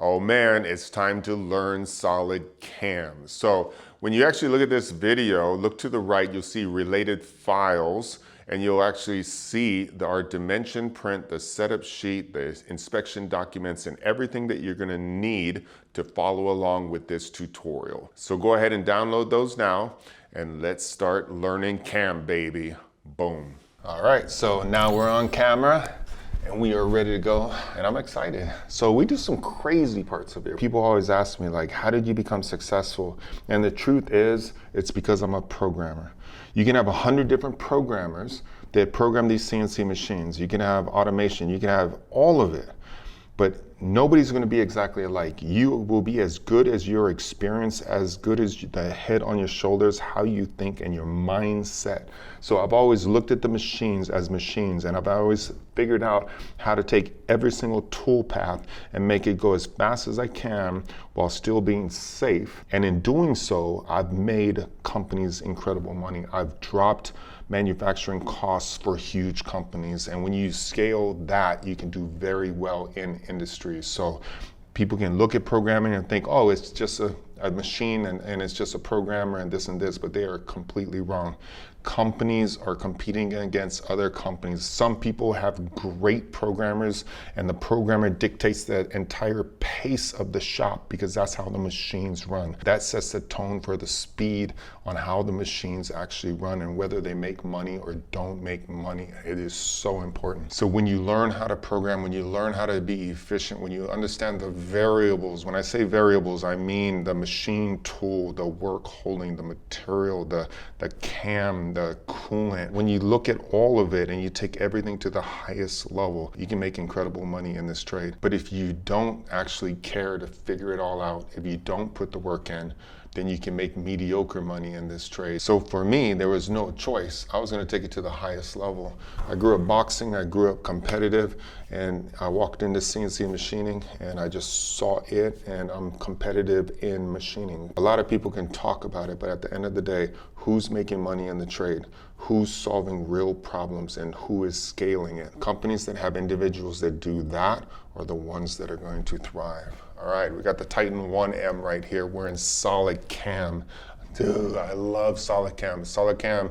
Oh man, it's time to learn SolidCAM. So when you actually look at this video, look to the right, you'll see related files, and you'll actually see our dimension print, the setup sheet, the inspection documents, and everything that you're gonna need to follow along with this tutorial. So go ahead and download those now, and let's start learning CAM, baby. Boom. All right, so now we're on camera. And we are ready to go, and I'm excited. So we do some crazy parts of it. People always ask me, like, how did you become successful? And the truth is, it's because I'm a programmer. You can have 100 different programmers that program these CNC machines. You can have automation, you can have all of it, but nobody's gonna be exactly alike. You will be as good as your experience, as good as the head on your shoulders, how you think, and your mindset. So I've always looked at the machines as machines, and I've always figured out how to take every single tool path and make it go as fast as I can while still being safe. And in doing so, I've made companies incredible money. I've dropped manufacturing costs for huge companies. And when you scale that, you can do very well in industry. So people can look at programming and think, oh, it's just a machine and it's just a programmer and this, but they are completely wrong. Companies are competing against other companies. Some people have great programmers, and the programmer dictates the entire pace of the shop because that's how the machines run. That sets the tone for the speed on how the machines actually run and whether they make money or don't make money. It is so important. So when you learn how to program, when you learn how to be efficient, when you understand the variables, when I say variables, I mean the machine tool, the work holding, the material, the cam, the coolant. When you look at all of it and you take everything to the highest level, you can make incredible money in this trade. But if you don't actually care to figure it all out, if you don't put the work in, then you can make mediocre money in this trade. So for me, there was no choice. I was gonna take it to the highest level. I grew up boxing, I grew up competitive, and I walked into CNC machining and I just saw it, and I'm competitive in machining. A lot of people can talk about it, but at the end of the day, who's making money in the trade? Who's solving real problems and who is scaling it? Companies that have individuals that do that are the ones that are going to thrive. All right, we got the TITAN-1M right here. We're in SolidCAM. Dude, I love SolidCAM. SolidCAM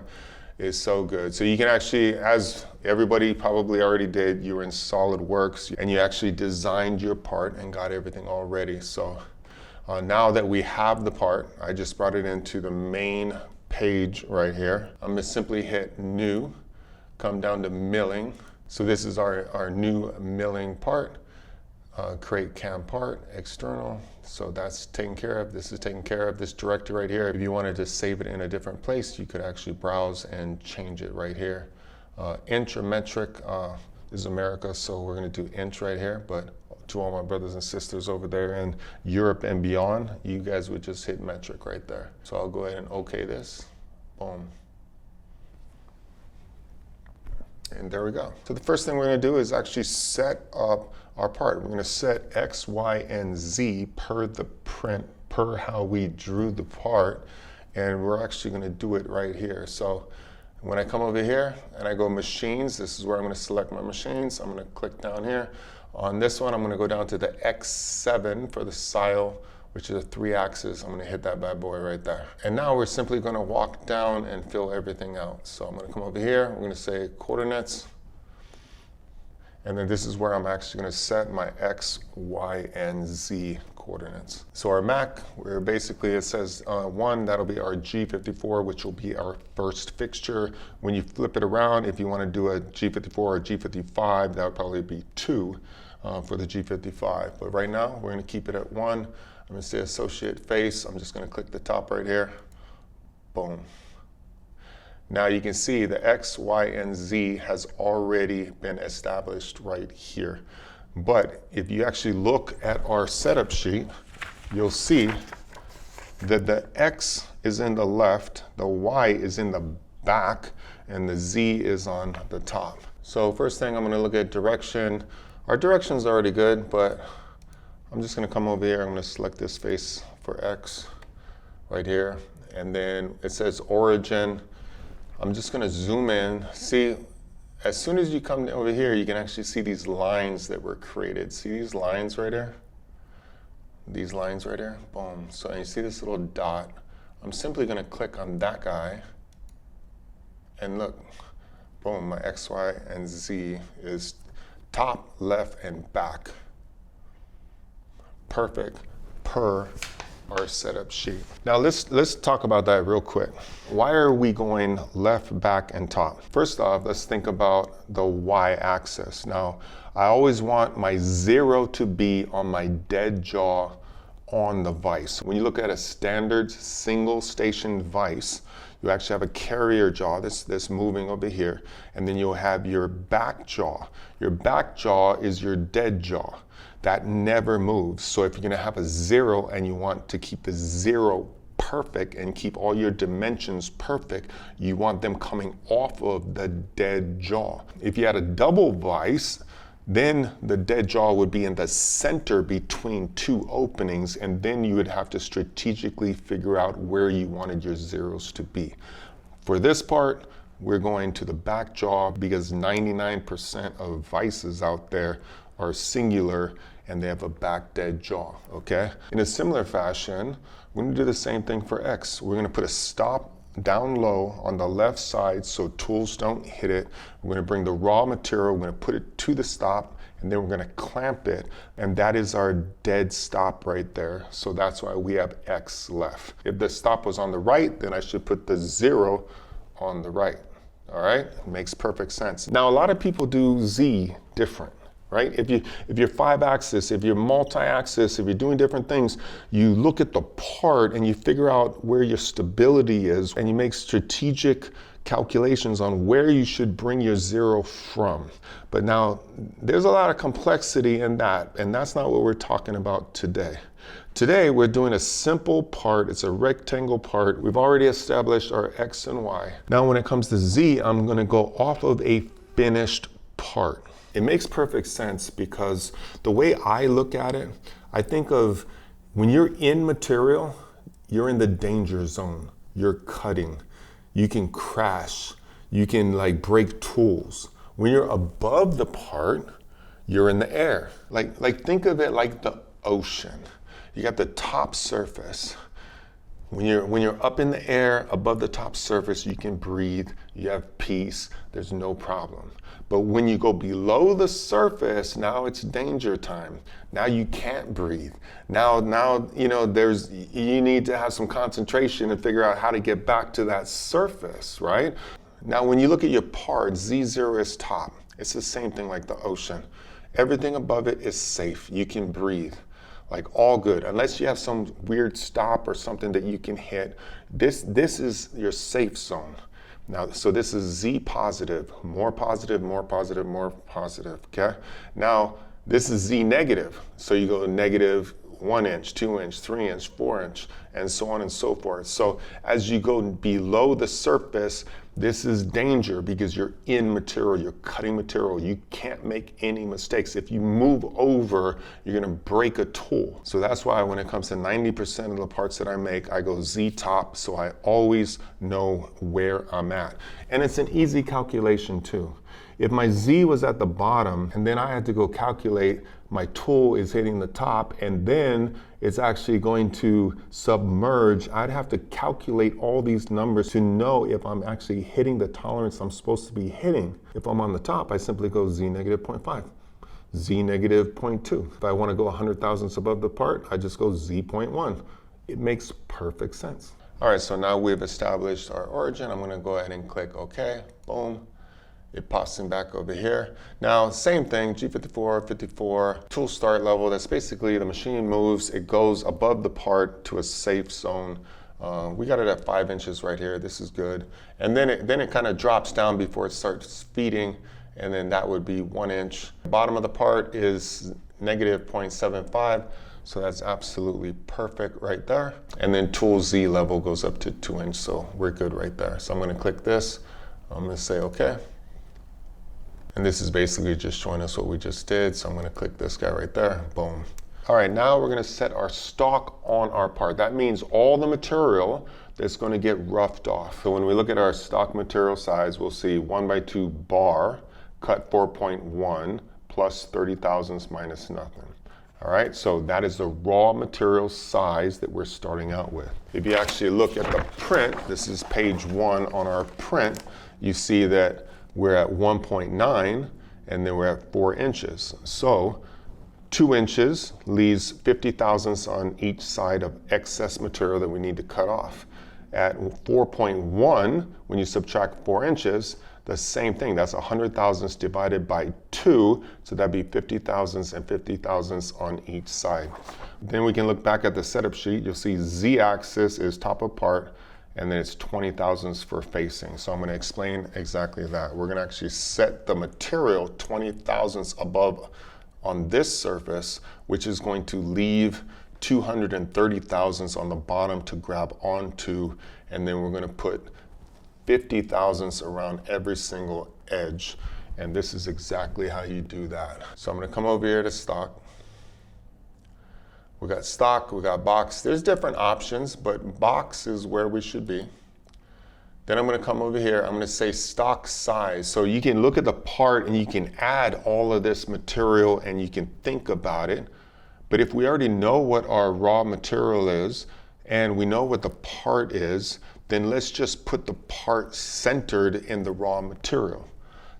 is so good. So you can actually, as everybody probably already did, you were in SolidWorks and you actually designed your part and got everything all ready. So now that we have the part, I just brought it into the main page right here. I'm gonna simply hit new, come down to milling. So this is our new milling part. Create CAM part, external. So that's taken care of. This is taken care of. This directory right here, if you wanted to save it in a different place, you could actually browse and change it right here. Inch or metric, this is America, so we're gonna do inch right here, but to all my brothers and sisters over there in Europe and beyond, you guys would just hit metric right there. So I'll go ahead and okay this, boom. And there we go. So the first thing we're gonna do is actually set up our part. We're gonna set X, Y, and Z per the print, per how we drew the part, and we're actually gonna do it right here. So when I come over here and I go machines, this is where I'm gonna select my machines. I'm gonna click down here. On this one, I'm gonna go down to the X7 for the SILE, which is a 3-axis. I'm gonna hit that bad boy right there. And now we're simply gonna walk down and fill everything out. So I'm gonna come over here, we're gonna say coordinates, and then this is where I'm actually gonna set my X, Y, and Z coordinates. So our Mac, where basically it says 1, that'll be our G54, which will be our first fixture. When you flip it around, if you wanna do a G54 or G55, that would probably be 2 for the G55. But right now, we're gonna keep it at 1. I'm gonna say associate face. I'm just gonna click the top right here. Boom. Now you can see the X, Y, and Z has already been established right here. But if you actually look at our setup sheet, you'll see that the X is in the left, the Y is in the back, and the Z is on the top. So first thing, I'm gonna look at direction. Our direction's already good, but I'm just gonna come over here, I'm gonna select this face for X right here, and then it says origin. I'm just gonna zoom in. See, as soon as you come over here, you can actually see these lines that were created. See these lines right here? these lines right here, boom. So you see this little dot. I'm simply gonna click on that guy, and look, boom, my X, Y, and Z is top, left, and back. Perfect per our setup sheet. Now let's talk about that real quick. Why are we going left, back, and top? First off, let's think about the Y axis. Now, I always want my 0 to be on my dead jaw on the vise. When you look at a standard single station vise, you actually have a carrier jaw that's moving over here, and then you'll have your back jaw. Your back jaw is your dead jaw. That never moves. So if you're gonna have a 0 and you want to keep the 0 perfect and keep all your dimensions perfect, you want them coming off of the dead jaw. If you had a double vise, then the dead jaw would be in the center between two openings, and then you would have to strategically figure out where you wanted your zeros to be. For this part, we're going to the back jaw because 99% of vices out there are singular and they have a back dead jaw, okay? In a similar fashion, we're gonna do the same thing for X. We're gonna put a stop down low on the left side so tools don't hit it. We're gonna bring the raw material, we're gonna put it to the stop, and then we're gonna clamp it, and that is our dead stop right there. So that's why we have X left. If the stop was on the right, then I should put the 0 on the right, all right? Makes perfect sense. Now, a lot of people do Z different. Right? If you're 5-axis, if you're multi-axis, if you're doing different things, you look at the part and you figure out where your stability is, and you make strategic calculations on where you should bring your 0 from. But now, there's a lot of complexity in that, and that's not what we're talking about today. Today, we're doing a simple part. It's a rectangle part. We've already established our X and Y. Now, when it comes to Z, I'm gonna go off of a finished part. It makes perfect sense because the way I look at it, I think of when you're in material, you're in the danger zone. You're cutting. You can crash. You can like break tools. When you're above the part, you're in the air. Like think of it like the ocean. You got the top surface. When you're up in the air above the top surface, you can breathe, you have peace, there's no problem. But when you go below the surface, now it's danger time. Now you can't breathe. Now you know you need to have some concentration and figure out how to get back to that surface, right? Now when you look at your part, Z0 is top. It's the same thing like the ocean. Everything above it is safe. You can breathe. Like all good, unless you have some weird stop or something that you can hit. This is your safe zone. Now, so this is Z positive, more positive, more positive, more positive, okay? Now, this is Z negative. So you go negative 1 inch, 2 inch, 3 inch, 4 inch, and so on and so forth. So as you go below the surface, this is danger because you're in material, you're cutting material. You can't make any mistakes. If you move over, you're gonna break a tool. So that's why when it comes to 90% of the parts that I make, I go Z top, so I always know where I'm at. And it's an easy calculation too. If my Z was at the bottom and then I had to go calculate my tool is hitting the top and then it's actually going to submerge, I'd have to calculate all these numbers to know if I'm actually hitting the tolerance I'm supposed to be hitting. If I'm on the top, I simply go Z negative 0.5, Z negative 0.2. If I want to go 100 thousandths above the part, I just go Z 0.1. It makes perfect sense. All right, so now we've established our origin. I'm gonna go ahead and click OK, boom. It pops in back over here. Now, same thing, G54, 54, tool start level. That's basically the machine moves. It goes above the part to a safe zone. We got it at 5 inches right here. This is good. And then it kind of drops down before it starts feeding. And then that would be 1 inch. The bottom of the part is negative 0.75. So that's absolutely perfect right there. And then tool Z level goes up to 2 inch. So we're good right there. So I'm gonna click this. I'm gonna say okay. And this is basically just showing us what we just did. So I'm gonna click this guy right there, boom. All right, now we're gonna set our stock on our part. That means all the material that's gonna get roughed off. So when we look at our stock material size, we'll see 1x2 bar, cut 4.1, plus 30 thousandths minus nothing. All right, so that is the raw material size that we're starting out with. If you actually look at the print, this is page 1 on our print, you see that we're at 1.9 and then we're at 4 inches. So 2 inches leaves 50 thousandths on each side of excess material that we need to cut off. At 4.1, when you subtract 4 inches, the same thing, that's 100 thousandths divided by 2, so that'd be 50 thousandths and 50 thousandths on each side. Then we can look back at the setup sheet. You'll see Z-axis is top of part, and then it's 20 thousandths for facing. So I'm going to explain exactly that. We're going to actually set the material 20 thousandths above on this surface, which is going to leave 230 thousandths on the bottom to grab onto, and then we're going to put 50 thousandths around every single edge, and this is exactly how you do that. So I'm going to come over here to stock. We got stock, we got box. There's different options, but box is where we should be. Then I'm going to come over here, I'm going to say stock size. So you can look at the part and you can add all of this material and you can think about it. But if we already know what our raw material is and we know what the part is, then let's just put the part centered in the raw material.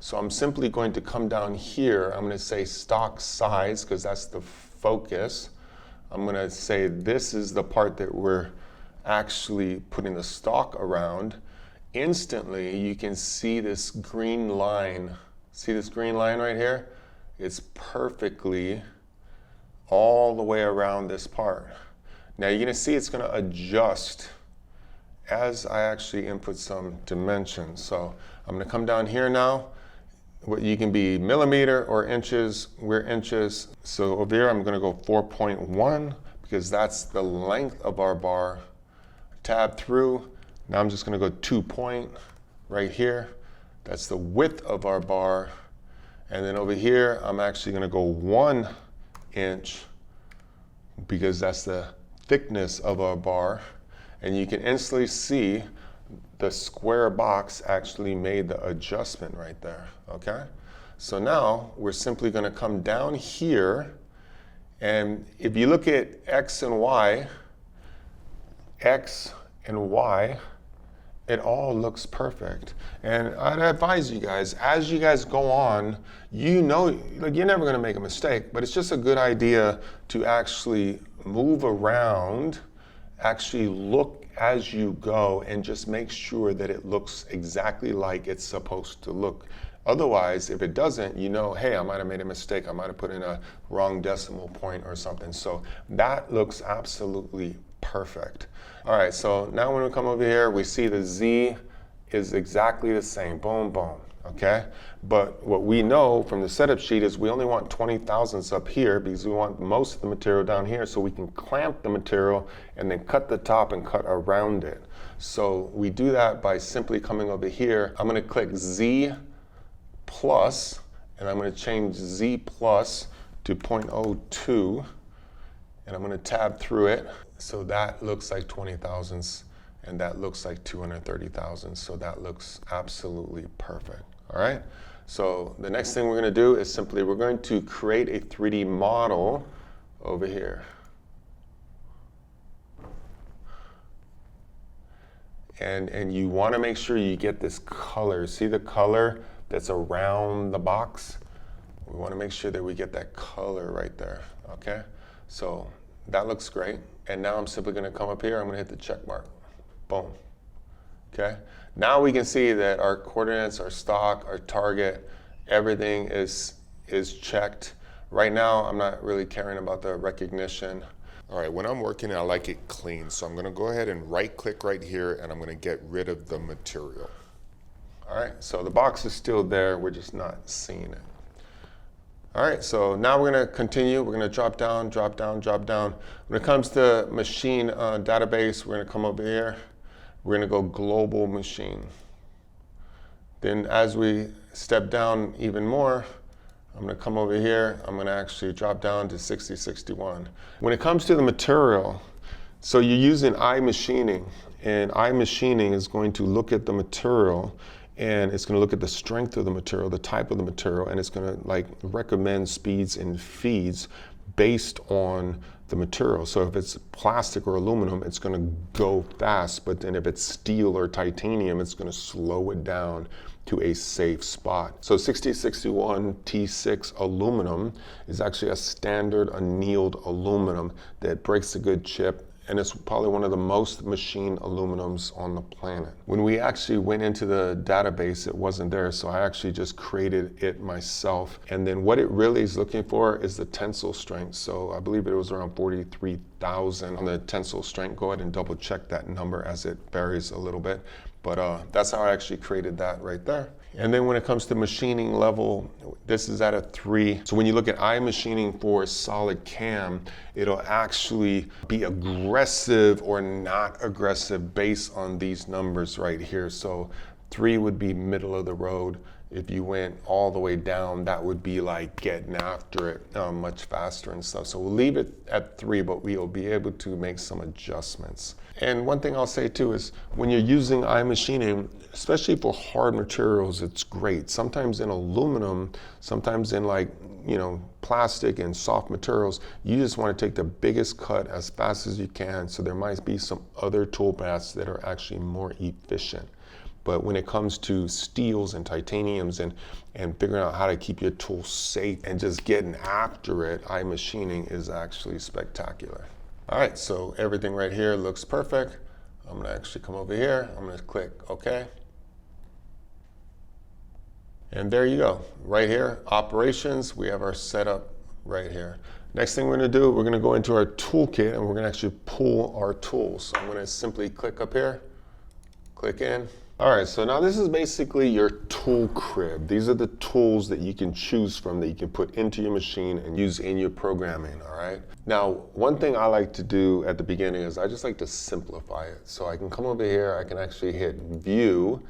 So I'm simply going to come down here. I'm going to say stock size because that's the focus. I'm going to say this is the part that we're actually putting the stock around. Instantly, you can see this green line. See this green line right here? It's perfectly all the way around this part. Now you're going to see it's going to adjust as I actually input some dimensions. So I'm going to come down here now. You can be millimeter or inches. We're inches. So over here I'm going to go 4.1 because that's the length of our bar. Tab through. Now I'm just going to go 2 point right here. That's the width of our bar. And then over here I'm actually going to go 1 inch because that's the thickness of our bar. And you can instantly see the square box actually made the adjustment right there, okay? So now we're simply going to come down here, and if you look at X and Y, it all looks perfect. And I'd advise you guys, as you guys go on, you know, like you're never going to make a mistake, but it's just a good idea to actually move around, actually look as you go, and just make sure that it looks exactly like it's supposed to look. Otherwise, if it doesn't, you know, hey, I might have made a mistake. I might have put in a wrong decimal point or something. So that looks absolutely perfect. All right, so now when we come over here, we see the Z is exactly the same. Boom, boom, okay? But what we know from the setup sheet is we only want 20 thousandths up here because we want most of the material down here so we can clamp the material and then cut the top and cut around it. So we do that by simply coming over here. I'm going to click Z plus, and I'm going to change Z plus to 0.02, and I'm going to tab through it. So that looks like 20 thousandths, and that looks like 230 thousandths. So that looks absolutely perfect. All right. So the next thing we're going to do is simply we're going to create a 3D model over here. And you want to make sure you get this color. See the color that's around the box? We want to make sure that we get that color right there. Okay. So that looks great. And now I'm simply going to come up here. I'm going to hit the check mark. Boom. Okay. Now we can see that our coordinates, our stock, our target, everything is checked. Right now, I'm not really caring about the recognition. All right, when I'm working, I like it clean. So I'm going to go ahead and right click right here, and I'm going to get rid of the material. All right, so the box is still there. We're just not seeing it. All right, so now we're going to continue. We're going to drop down, drop down, drop down. When it comes to machine database, we're going to come over here. We're going to go global machine. Then as we step down even more, I'm going to come over here. I'm going to actually drop down to 6061. When it comes to the material, so you're using iMachining, and iMachining is going to look at the material, and it's going to look at the strength of the material, the type of the material, and it's going to like recommend speeds and feeds based on the material. So if it's plastic or aluminum, it's going to go fast, but then if it's steel or titanium, it's going to slow it down to a safe spot. So 6061 T6 aluminum is actually a standard annealed aluminum that breaks a good chip, and it's probably one of the most machined aluminums on the planet. When we actually went into the database, it wasn't there, so I actually just created it myself. And then what it really is looking for is the tensile strength. So I believe it was around 43,000 on the tensile strength. Go ahead and double check that number as it varies a little bit. But that's how I actually created that right there. And then when it comes to machining level, this is at a 3. So when you look at eye machining for SolidCAM, it'll actually be aggressive or not aggressive based on these numbers right here. So 3 would be middle of the road. If you went all the way down, that would be like getting after it much faster and stuff. So we'll leave it at 3, but we'll be able to make some adjustments. And one thing I'll say too is when you're using eye machining, especially for hard materials, it's great. Sometimes in aluminum, sometimes in like, plastic and soft materials, you just want to take the biggest cut as fast as you can. So there might be some other tool paths that are actually more efficient. But when it comes to steels and titaniums and figuring out how to keep your tool safe and just getting after it, eye machining is actually spectacular. All right, so everything right here looks perfect. I'm gonna actually come over here. I'm gonna click OK. And there you go. Right here, operations, we have our setup right here. Next thing we're gonna do, we're gonna go into our toolkit and we're gonna actually pull our tools. So I'm gonna simply click up here, click in. All right, so now this is basically your tool crib. These are the tools that you can choose from that you can put into your machine and use in your programming, all right? Now, one thing I like to do at the beginning is I just like to simplify it. So I can come over here, I can actually hit View,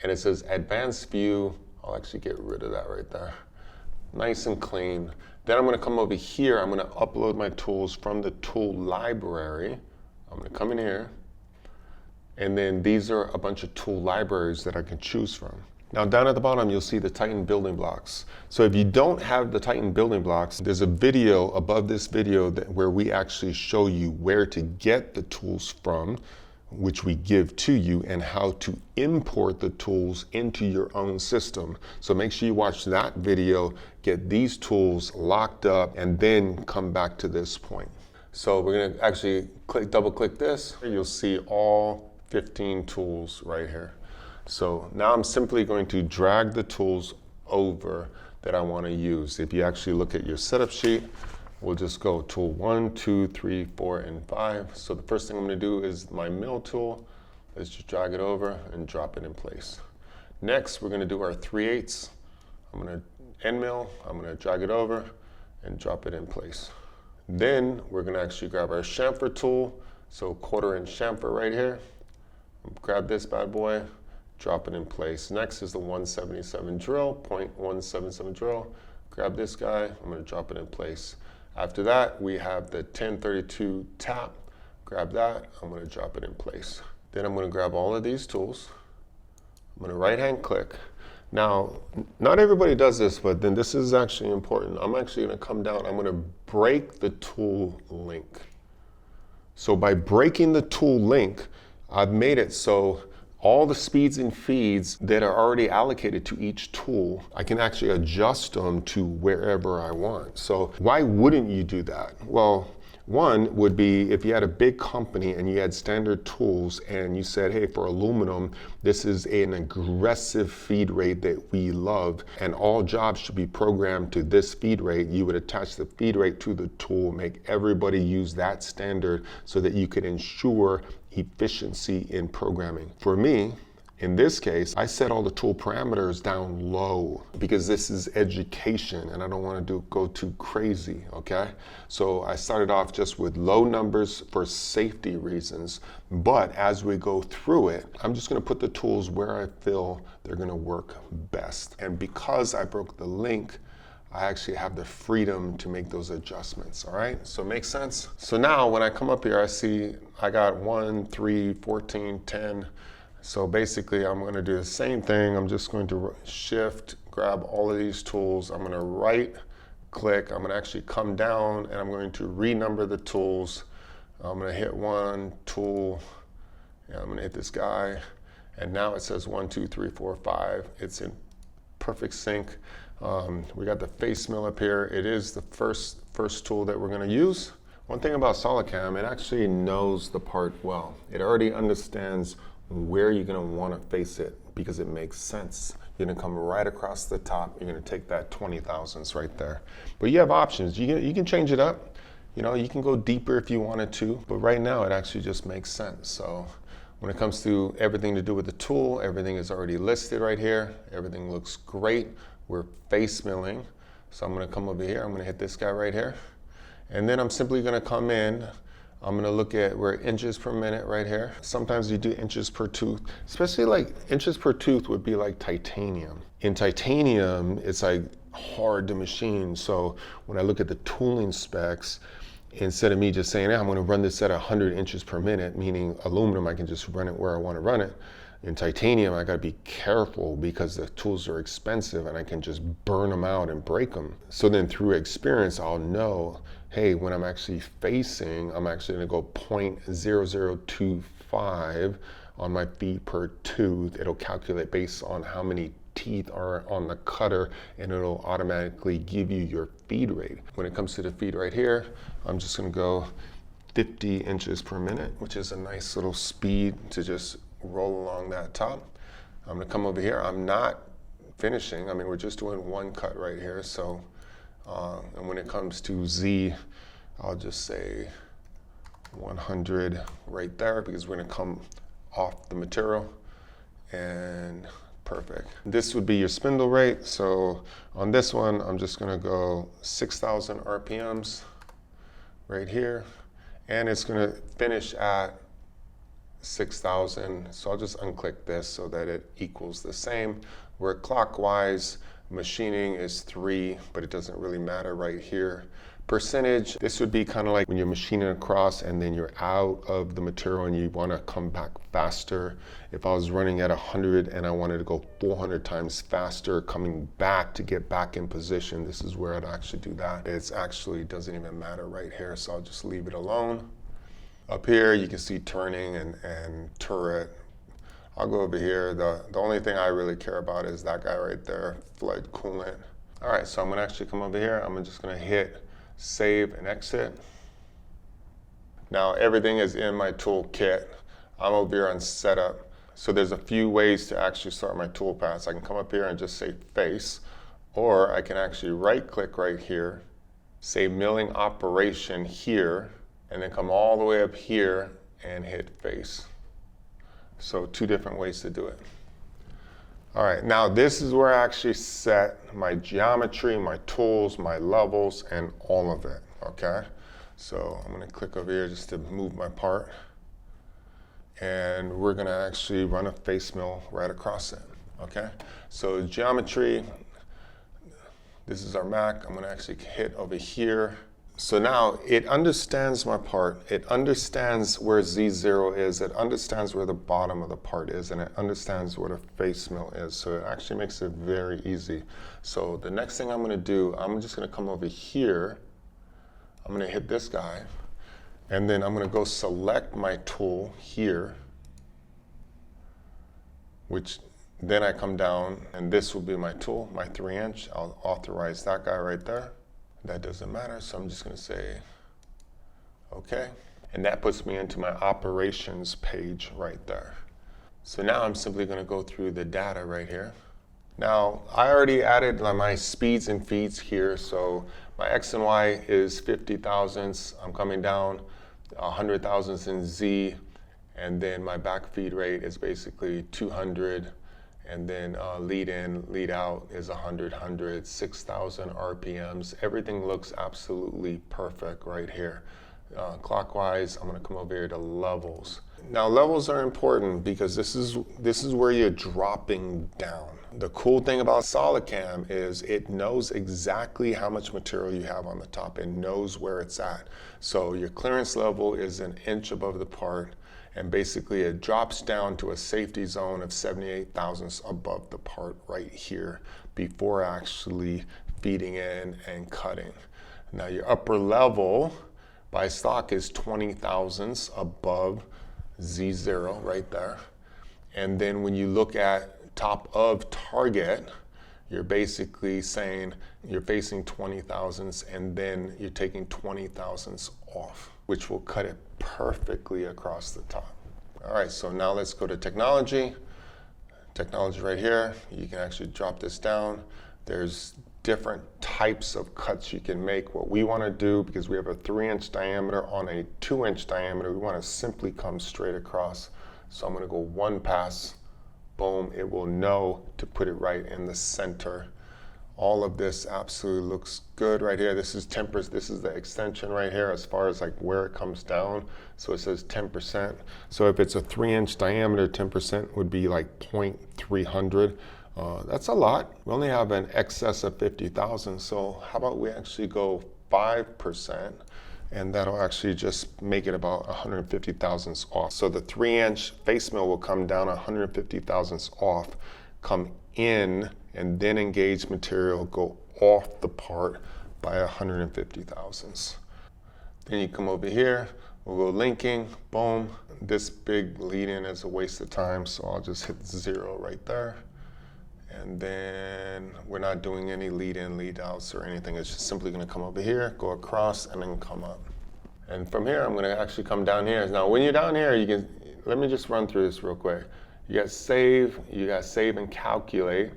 and it says Advanced View. I'll actually get rid of that right there. Nice and clean. Then I'm gonna come over here, I'm gonna upload my tools from the tool library. I'm gonna come in here. And then these are a bunch of tool libraries that I can choose from. Now down at the bottom, you'll see the Titan building blocks. So if you don't have the Titan building blocks, there's a video above this video where we actually show you where to get the tools from, which we give to you, and how to import the tools into your own system. So make sure you watch that video, get these tools locked up, and then come back to this point. So we're gonna actually double click this. You'll see all 15 tools right here. So now I'm simply going to drag the tools over that I want to use. If you actually look at your setup sheet, we'll just go tool 1, 2, 3, 4, and 5. So the first thing I'm going to do is my mill tool. Let's just drag it over and drop it in place. Next, we're going to do our 3/8. I'm going to end mill. I'm going to drag it over and drop it in place. Then we're going to actually grab our chamfer tool. So 1/4" chamfer right here. Grab this bad boy, drop it in place. Next is the 177 drill, 0.177 drill. Grab this guy, I'm gonna drop it in place. After that, we have the 1032 tap. Grab that, I'm gonna drop it in place. Then I'm gonna grab all of these tools. I'm gonna right-hand click. Now, not everybody does this, but then this is actually important. I'm actually gonna come down, I'm gonna break the tool link. So by breaking the tool link, I've made it so all the speeds and feeds that are already allocated to each tool, I can actually adjust them to wherever I want. So why wouldn't you do that? Well, one would be if you had a big company and you had standard tools and you said, hey, for aluminum, this is an aggressive feed rate that we love and all jobs should be programmed to this feed rate. You would attach the feed rate to the tool, make everybody use that standard so that you could ensure efficiency in programming. For me, in this case, I set all the tool parameters down low because this is education and I don't want to go too crazy, okay? So I started off just with low numbers for safety reasons, but as we go through it, I'm just going to put the tools where I feel they're going to work best. And because I broke the link, I actually have the freedom to make those adjustments, all right? So make sense? So now when I come up here, I see I got 1, 3, 14, 10. So basically I'm gonna do the same thing. I'm just going to shift, grab all of these tools. I'm gonna right click. I'm gonna actually come down and I'm going to renumber the tools. I'm gonna hit one tool, and I'm gonna hit this guy, and now it says 1, 2, 3, 4, 5. It's in perfect sync. We got the face mill up here. It is the first tool that we're gonna use. One thing about SolidCAM, it actually knows the part well. It already understands where you're gonna wanna face it because it makes sense. You're gonna come right across the top. You're gonna take that 20 thousandths right there. But you have options. You can change it up. You know, you can go deeper if you wanted to, but right now it actually just makes sense. So when it comes to everything to do with the tool, everything is already listed right here. Everything looks great. We're face milling. So I'm gonna come over here. I'm gonna hit this guy right here. And then I'm simply gonna come in. I'm gonna look at where inches per minute right here. Sometimes you do inches per tooth, especially like inches per tooth would be like titanium. In titanium, it's like hard to machine. So when I look at the tooling specs, instead of me just saying, hey, I'm gonna run this at 100 inches per minute, meaning aluminum, I can just run it where I wanna run it. In titanium, I gotta be careful because the tools are expensive and I can just burn them out and break them. So then through experience, I'll know, hey, when I'm actually facing, I'm actually gonna go 0.0025 on my feet per tooth. It'll calculate based on how many teeth are on the cutter, and it'll automatically give you your feed rate. When it comes to the feed right here, I'm just gonna go 50 inches per minute, which is a nice little speed to just roll along that top. I'm gonna come over here. I'm not finishing. I mean, we're just doing one cut right here. So, and when it comes to Z, I'll just say 100 right there because we're gonna come off the material, and perfect. This would be your spindle rate. So on this one, I'm just gonna go 6,000 RPMs right here, and it's gonna finish at 6,000. So I'll just unclick this so that it equals the same. Where clockwise, machining is 3, but it doesn't really matter right here. Percentage, this would be kind of like when you're machining across and then you're out of the material and you want to come back faster. If I was running at 100 and I wanted to go 400 times faster, coming back to get back in position, this is where I'd actually do that. It actually doesn't even matter right here, so I'll just leave it alone. Up here, you can see turning and turret. I'll go over here. The only thing I really care about is that guy right there, flood coolant. All right, so I'm gonna actually come over here. I'm just gonna hit save and exit. Now everything is in my toolkit. I'm over here on setup. So there's a few ways to actually start my tool paths. I can come up here and just say face, or I can actually right click right here, say milling operation here, and then come all the way up here and hit face. So 2 different ways to do it. All right, now this is where I actually set my geometry, my tools, my levels, and all of it, okay? So I'm gonna click over here just to move my part. And we're gonna actually run a face mill right across it, okay? So geometry, this is our Mac. I'm gonna actually hit over here. So now it understands my part. It understands where Z0 is. It understands where the bottom of the part is, and it understands what a face mill is. So it actually makes it very easy. So the next thing I'm gonna do, I'm just gonna come over here. I'm gonna hit this guy, and then I'm gonna go select my tool here, which then I come down, and this will be my tool, my 3-inch. I'll authorize that guy right there. That doesn't matter, so I'm just gonna say, okay. And that puts me into my operations page right there. So now I'm simply gonna go through the data right here. Now, I already added my speeds and feeds here, so my X and Y is 50 thousandths. I'm coming down 100 thousandths in Z, and then my back feed rate is basically 200. And then lead in, lead out is 100, 6,000 RPMs. Everything looks absolutely perfect right here. Clockwise, I'm gonna come over here to levels. Now levels are important because this is where you're dropping down. The cool thing about SolidCAM is it knows exactly how much material you have on the top and knows where it's at. So your clearance level is 1 inch above the part, and basically it drops down to a safety zone of 78 thousandths above the part right here before actually feeding in and cutting. Now your upper level by stock is 20 thousandths above Z0 right there. And then when you look at top of target, you're basically saying you're facing 20 thousandths and then you're taking 20 thousandths off, which will cut it perfectly across the top. All right, so now let's go to technology. Technology right here, you can actually drop this down. There's different types of cuts you can make. What we want to do, because we have a 3-inch diameter on a 2-inch diameter, we want to simply come straight across. So I'm going to go one pass, boom, it will know to put it right in the center. All of this absolutely looks good right here. This is 10%, this is the extension right here as far as like where it comes down. So it says 10%. So if it's a 3-inch diameter, 10% would be like 0.300. That's a lot. We only have an excess of 50,000. So how about we actually go 5%, and that'll actually just make it about 150 thousandths off. So the 3-inch face mill will come down 150 thousandths off, come in, and then engage material, go off the part by 150 thousandths. Then you come over here, we'll go linking, boom. This big lead in is a waste of time, so I'll just hit 0 right there. And then we're not doing any lead in, lead outs or anything. It's just simply gonna come over here, go across, and then come up. And from here, I'm gonna actually come down here. Now, when you're down here, you can, let me just run through this real quick. You got save and calculate.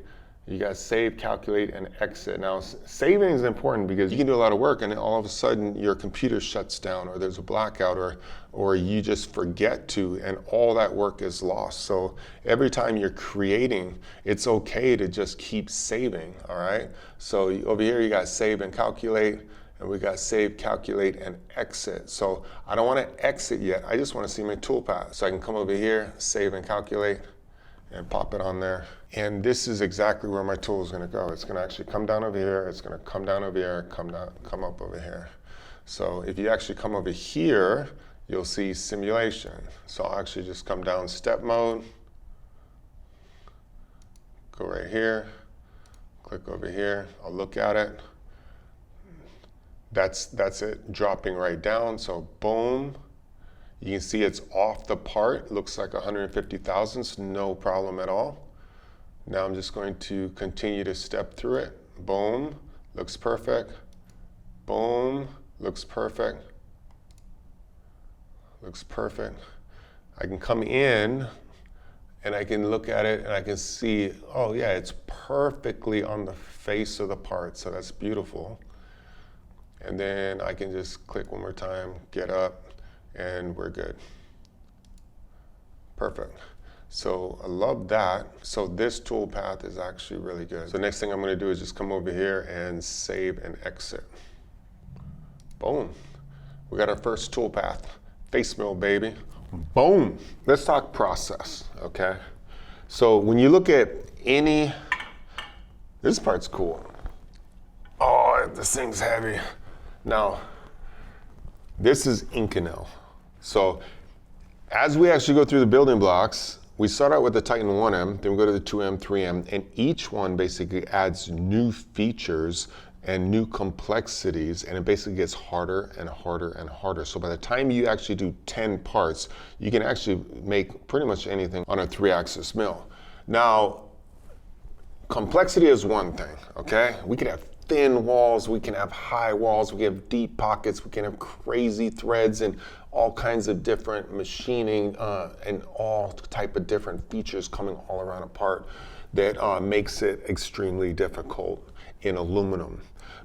You got save, calculate, and exit. Now, saving is important because you can do a lot of work and then all of a sudden your computer shuts down or there's a blackout or you just forget to, and all that work is lost. So every time you're creating, it's okay to just keep saving, all right? So over here you got save and calculate, and we got save, calculate, and exit. So I don't want to exit yet. I just want to see my toolpath. So I can come over here, save and calculate, and pop it on there. And this is exactly where my tool is going to go. It's going to actually come down over here. It's going to come down over here, come up over here. So if you actually come over here, you'll see simulation. So I'll actually just come down step mode, go right here, click over here. I'll look at it. That's it, dropping right down. So boom. You can see it's off the part. Looks like 150 thousandths, no problem at all. Now I'm just going to continue to step through it. Boom, looks perfect. Boom, looks perfect. Looks perfect. I can come in and I can look at it and I can see, oh yeah, it's perfectly on the face of the part, so that's beautiful. And then I can just click one more time, get up, and we're good. Perfect. So I love that. So this tool path is actually really good. So next thing I'm gonna do is just come over here and save and exit. Boom. We got our first tool path. Face mill, baby. Boom. Let's talk process, okay? So when you look at this part's cool. Oh, this thing's heavy. Now, this is Inconel. So as we actually go through the building blocks, we start out with the TITAN-1M, then we go to the 2M, 3M, and each one basically adds new features and new complexities, and it basically gets harder and harder and harder. So by the time you actually do 10 parts, you can actually make pretty much anything on a 3-axis mill. Now, complexity is one thing, okay? We could have thin walls, we can have high walls, we can have deep pockets, we can have crazy threads and all kinds of different machining and all type of different features coming all around a part that makes it extremely difficult in aluminum.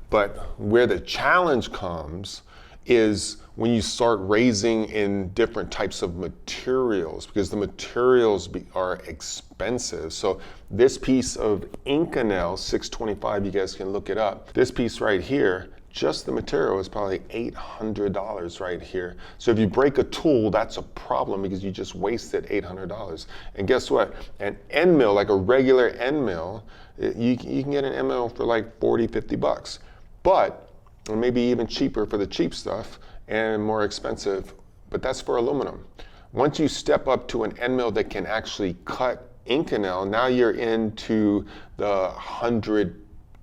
But where the challenge comes is when you start raising in different types of materials, because the materials are expensive. So this piece of Inconel 625, you guys can look it up. This piece right here, just the material is probably $800 right here. So if you break a tool, that's a problem because you just wasted $800. And guess what? An end mill, like a regular end mill, you can get an end mill for like 40, 50 bucks. But maybe even cheaper for the cheap stuff and more expensive, but that's for aluminum. Once you step up to an end mill that can actually cut Inconel, now you're into the $100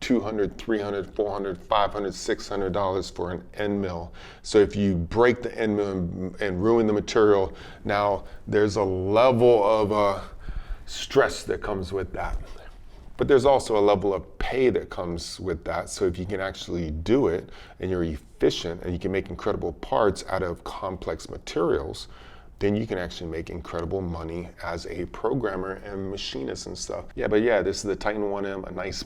$200, $300, $400, $500, $600 for an end mill. So if you break the end mill and ruin the material, now there's a level of stress that comes with that. But there's also a level of pay that comes with that. So if you can actually do it and you're efficient and you can make incredible parts out of complex materials, then you can actually make incredible money as a programmer and machinist and stuff. Yeah, but yeah, this is the TITAN-1M, a nice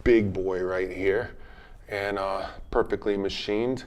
big boy right here, and perfectly machined.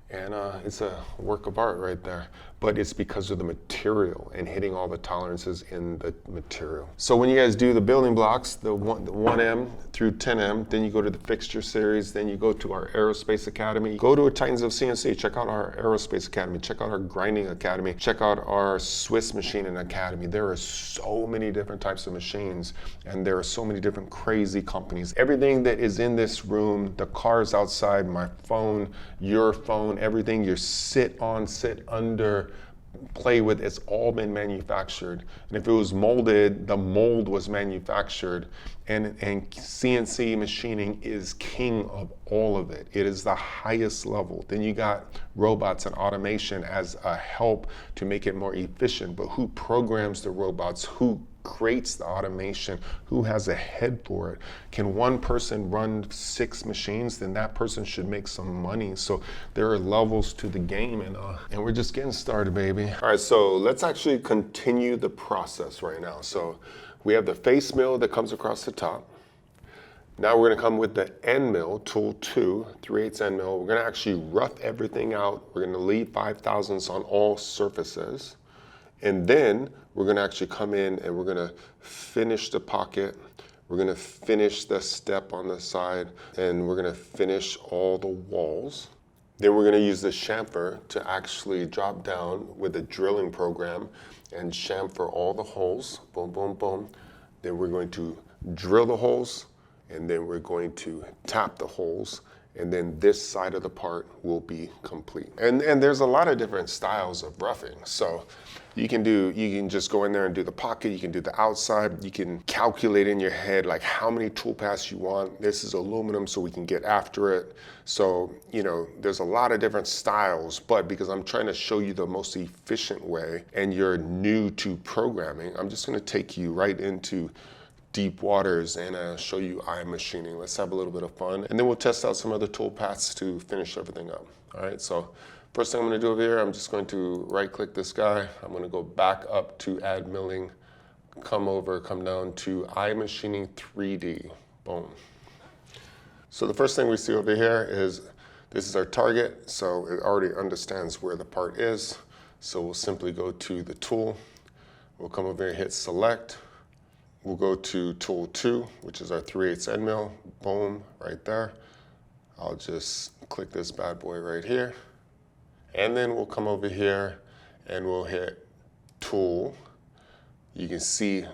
And it's a work of art right there. But it's because of the material and hitting all the tolerances in the material. So when you guys do the building blocks, the 1M through 10M, then you go to the fixture series, then you go to our Aerospace Academy. Go to a Titans of CNC, check out our Aerospace Academy, check out our Grinding Academy, check out our Swiss Machining Academy. There are so many different types of machines, and there are so many different crazy companies. Everything that is in this room, the cars outside, my phone, your phone, everything you sit on, sit under, play with, it's all been manufactured. And if it was molded, the mold was manufactured. And CNC machining is king of all of it. It is the highest level. Then you got robots and automation as a help to make it more efficient. But who programs the robots? Who creates the automation? Who has a head for it? Can one person run 6 machines? Then that person should make some money. So there are levels to the game, and we're just getting started, baby. All right, so let's actually continue the process right now. So we have the face mill that comes across the top. Now we're gonna come with the end mill, tool 2, 3/8 end mill. We're gonna actually rough everything out. We're gonna leave 5/1000ths on all surfaces. And then we're gonna actually come in and we're gonna finish the pocket. We're gonna finish the step on the side, and we're gonna finish all the walls. Then we're gonna use the chamfer to actually drop down with a drilling program and chamfer all the holes, boom, boom, boom. Then we're going to drill the holes, and then we're going to tap the holes, and then this side of the part will be complete. And there's a lot of different styles of roughing. So you can just go in there and do the pocket, you can do the outside, you can calculate in your head like how many tool paths you want. This is aluminum, so we can get after it. So, you know, there's a lot of different styles, but because I'm trying to show you the most efficient way and you're new to programming, I'm just gonna take you right into deep waters and show you eye machining. Let's have a little bit of fun, and then we'll test out some other tool paths to finish everything up. All right, so first thing I'm gonna do over here, I'm just going to right click this guy. I'm gonna go back up to add milling, come down to eye machining 3D, boom. So the first thing we see over here is, this is our target, so it already understands where the part is. So we'll simply go to the tool, we'll come over here and hit select. We'll go to tool 2, which is our 3/8 end mill, boom, right there. I'll just click this bad boy right here. And then we'll come over here and we'll hit tool. You can see,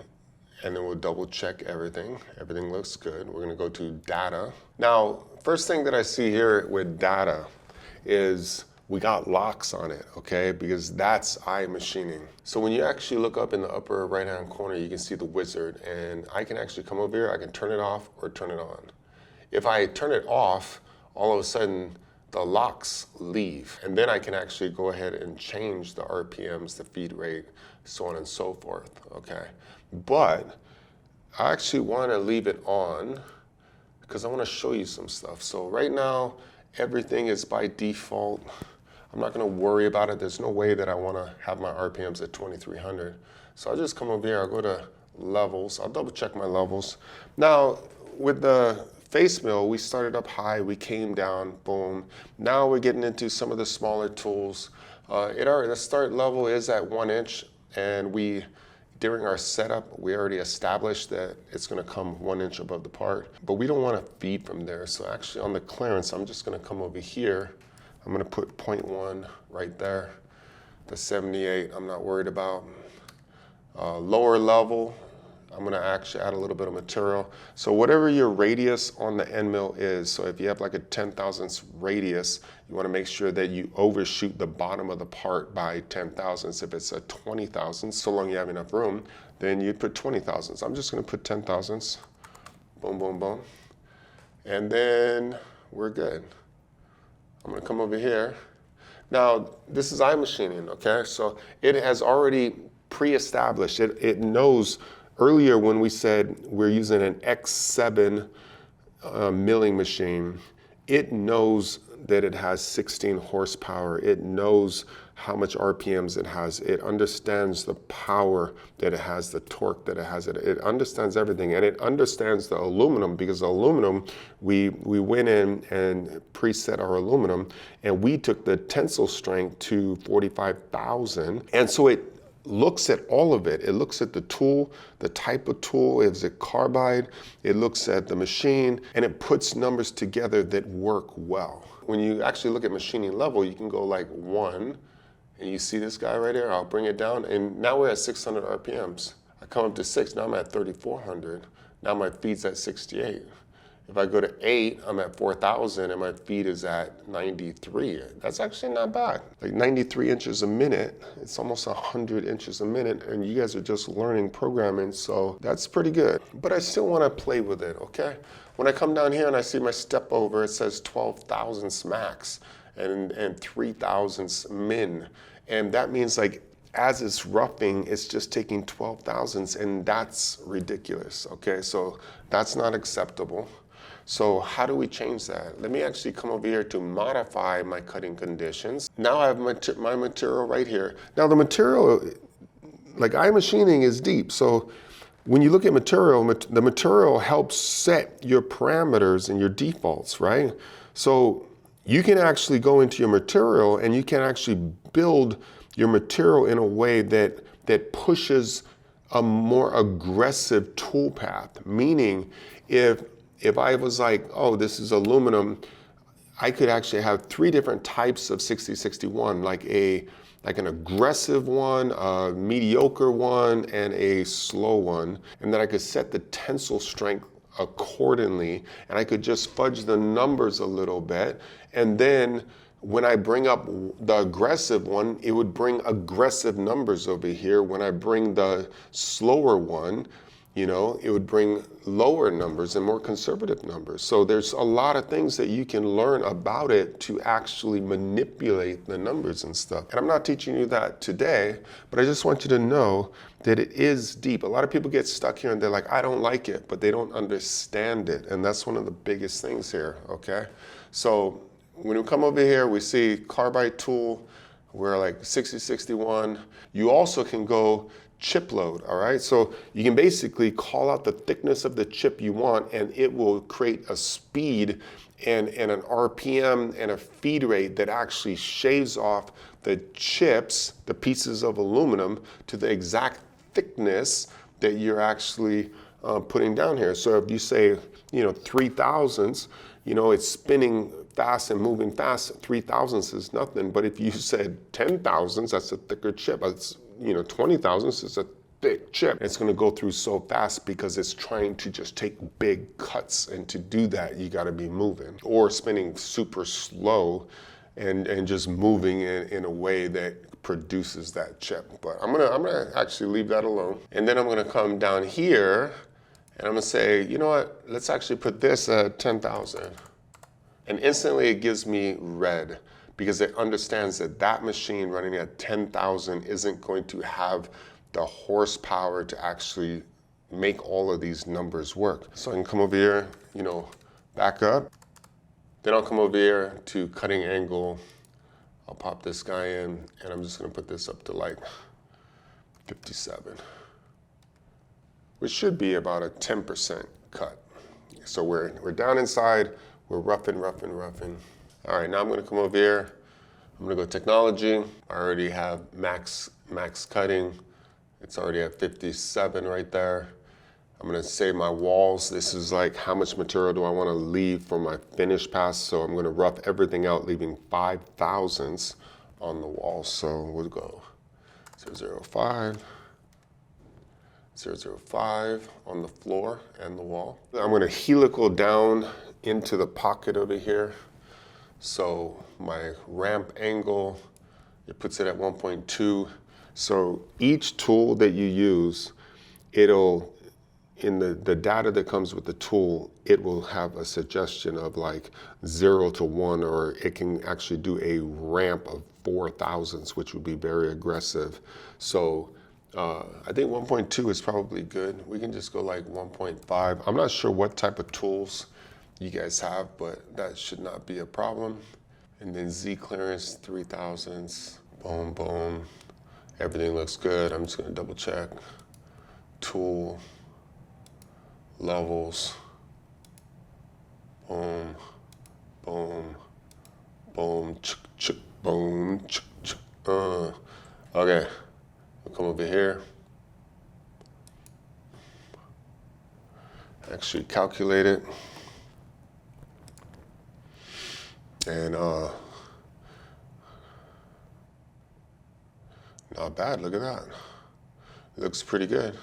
and then we'll double check everything. Everything looks good. We're gonna go to data. Now, first thing that I see here with data is we got locks on it, okay? Because that's eye machining. So when you actually look up in the upper right-hand corner, you can see the wizard, and I can actually come over here, I can turn it off or turn it on. If I turn it off, all of a sudden, the locks leave, and then I can actually go ahead and change the RPMs, the feed rate, so on and so forth, okay? But I actually wanna leave it on because I wanna show you some stuff. So right now, everything is by default. I'm not gonna worry about it. There's no way that I wanna have my RPMs at 2300. So I'll just come over here, I'll go to levels, I'll double check my levels. Now, with the face mill, we started up high, we came down, boom. Now we're getting into some of the smaller tools. The start level is at 1 inch, and during our setup, we already established that it's gonna come 1 inch above the part, but we don't wanna feed from there. So actually on the clearance, I'm just gonna come over here. I'm gonna put 0.1 right there. The 78, I'm not worried about. Lower level, I'm gonna actually add a little bit of material. So whatever your radius on the end mill is, so if you have like a 10 thousandths radius, you wanna make sure that you overshoot the bottom of the part by 10 thousandths. If it's a 20 thousandths, so long you have enough room, then you put 20 thousandths. I'm just gonna put 10 thousandths, boom, boom, boom. and then we're good. I'm gonna come over here. Now, this is iMachining, okay? So it has already pre-established, it knows earlier when we said we're using an X7 milling machine, it knows that it has 16 horsepower. It knows how much RPMs it has. It understands the power that it has, the torque that it has. It understands everything, and it understands the aluminum, because the aluminum, we went in and preset our aluminum, and we took the tensile strength to 45,000, and so it looks at all of it. It looks at the tool, the type of tool, is it carbide? It looks at the machine, and it puts numbers together that work well. When you actually look at machining level, you can go like 1, and you see this guy right here, I'll bring it down, and now we're at 600 RPMs. I come up to 6, now I'm at 3,400. Now my feed's at 68. If I go to 8, I'm at 4,000, and my feed is at 93. That's actually not bad. Like 93 inches a minute, it's almost 100 inches a minute, and you guys are just learning programming, so that's pretty good. But I still wanna play with it, okay? When I come down here and I see my step over, it says 12 thousandths max and 3 thousandths min. And that means, like, as it's roughing, it's just taking 12 thousandths, and that's ridiculous, okay? So that's not acceptable. So how do we change that? Let me actually come over here to modify my cutting conditions. Now I have my material right here. Now the material, like iMachining, is deep. So when you look at material, the material helps set your parameters and your defaults, right? So you can actually go into your material and you can actually build your material in a way that pushes a more aggressive tool path. Meaning, if I was like, oh, this is aluminum, I could actually have 3 different types of 6061, like an aggressive one, a mediocre one, and a slow one. And then I could set the tensile strength accordingly, and I could just fudge the numbers a little bit. And then when I bring up the aggressive one, it would bring aggressive numbers over here. When I bring the slower one, you know, it would bring lower numbers and more conservative numbers. So there's a lot of things that you can learn about it to actually manipulate the numbers and stuff. And I'm not teaching you that today, but I just want you to know that it is deep. A lot of people get stuck here and they're like, I don't like it, but they don't understand it. And that's one of the biggest things here, okay? So when we come over here, we see carbide tool, we're like 6061. You also can go chip load, all right? So you can basically call out the thickness of the chip you want, and it will create a speed and an RPM and a feed rate that actually shaves off the chips, the pieces of aluminum, to the exact thickness that you're actually putting down here. So if you say, 3 thousandths, it's spinning fast and moving fast, 3 thousandths is nothing. But if you said 10 thousandths, that's a thicker chip. It's 20 thousandths is a thick chip. It's going to go through so fast because it's trying to just take big cuts, and to do that you got to be moving or spinning super slow and just moving in a way that produces that chip. But I'm gonna actually leave that alone, and then I'm gonna come down here and I'm gonna say, you know what, let's actually put this at 10,000, and instantly it gives me red, because it understands that that machine running at 10,000 isn't going to have the horsepower to actually make all of these numbers work. So I can come over here, back up. Then I'll come over here to cutting angle. I'll pop this guy in, and I'm just gonna put this up to like 57, which should be about a 10% cut. So we're down inside, we're roughing. All right, now I'm gonna come over here. I'm gonna go technology. I already have max cutting. It's already at 57 right there. I'm gonna save my walls. This is like, how much material do I wanna leave for my finish pass? So I'm gonna rough everything out, leaving 5 thousandths on the wall. So we'll go 005, 005 on the floor and the wall. I'm gonna helical down into the pocket over here. So my ramp angle, it puts it at 1.2. So each tool that you use, it'll in the data that comes with the tool, it will have a suggestion of like 0 to 1, or it can actually do a ramp of 4,000s, which would be very aggressive. So I think 1.2 is probably good. We can just go like 1.5. I'm not sure what type of tools you guys have, but that should not be a problem. And then Z clearance 3,000s. Boom, boom. Everything looks good. I'm just gonna double check. Tool, levels, boom, boom, boom, boom, okay, we'll come over here. Actually calculate it. And not bad, look at that. Looks pretty good.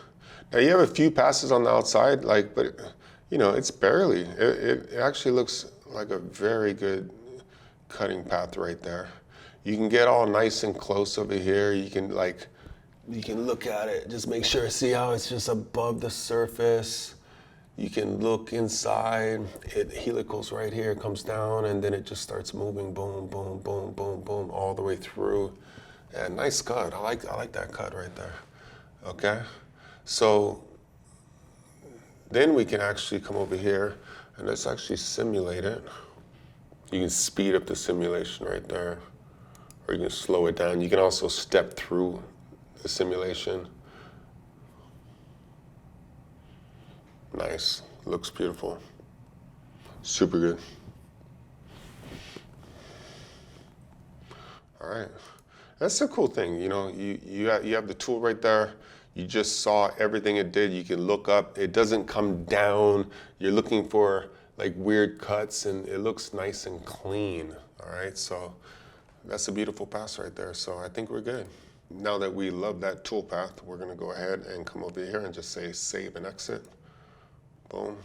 Now you have a few passes on the outside, like, but you know, it's barely. It actually looks like a very good cutting path right there. You can get all nice and close over here. You can look at it, just make sure, see how it's just above the surface. You can look inside, it helicals right here, comes down, and then it just starts moving, boom, boom, boom, boom, boom, all the way through. And nice cut, I like that cut right there, okay? So then we can actually come over here and let's actually simulate it. You can speed up the simulation right there, or you can slow it down. You can also step through the simulation. Nice, looks beautiful. Super good. All right, that's the cool thing. You know, you have the tool right there. You just saw everything it did. You can look up, it doesn't come down. You're looking for like weird cuts, and it looks nice and clean, all right? So that's a beautiful pass right there. So I think we're good. Now that we love that tool path, we're gonna go ahead and come over here and just say save and exit. Boom.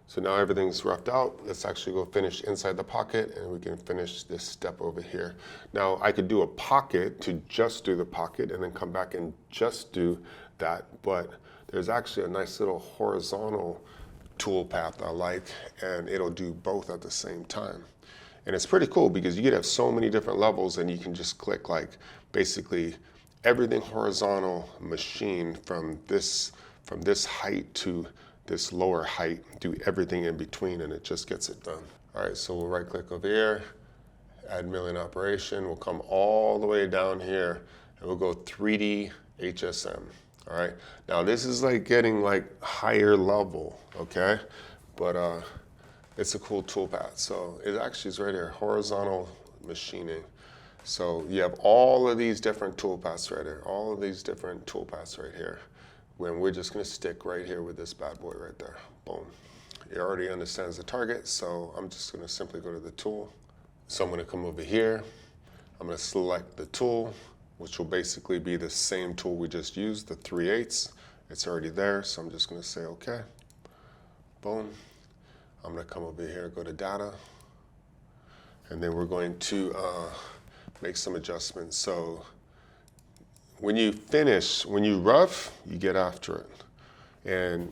So now everything's roughed out. Let's actually go finish inside the pocket, and we can finish this step over here. Now I could do a pocket to just do the pocket and then come back and just do that, but there's actually a nice little horizontal tool path I like, and it'll do both at the same time. And it's pretty cool because you could have so many different levels, and you can just click like basically everything horizontal machine from this height to this lower height, do everything in between, and it just gets it done. All right, so we'll right click over here, add milling operation. We'll come all the way down here, and we'll go 3D HSM. All right, now this is like getting like higher level, okay? But it's a cool tool path. So it actually is right here, horizontal machining. So you have all of these different tool paths right here, all of these different tool paths right here. When we're just gonna stick right here with this bad boy right there, boom. It already understands the target, so I'm just gonna simply go to the tool. So I'm gonna come over here, I'm gonna select the tool, which will basically be the same tool we just used, the 3/8. It's already there, so I'm just gonna say okay. Boom. I'm gonna come over here, go to data, and then we're going to make some adjustments. So when you finish, when you rough, you get after it.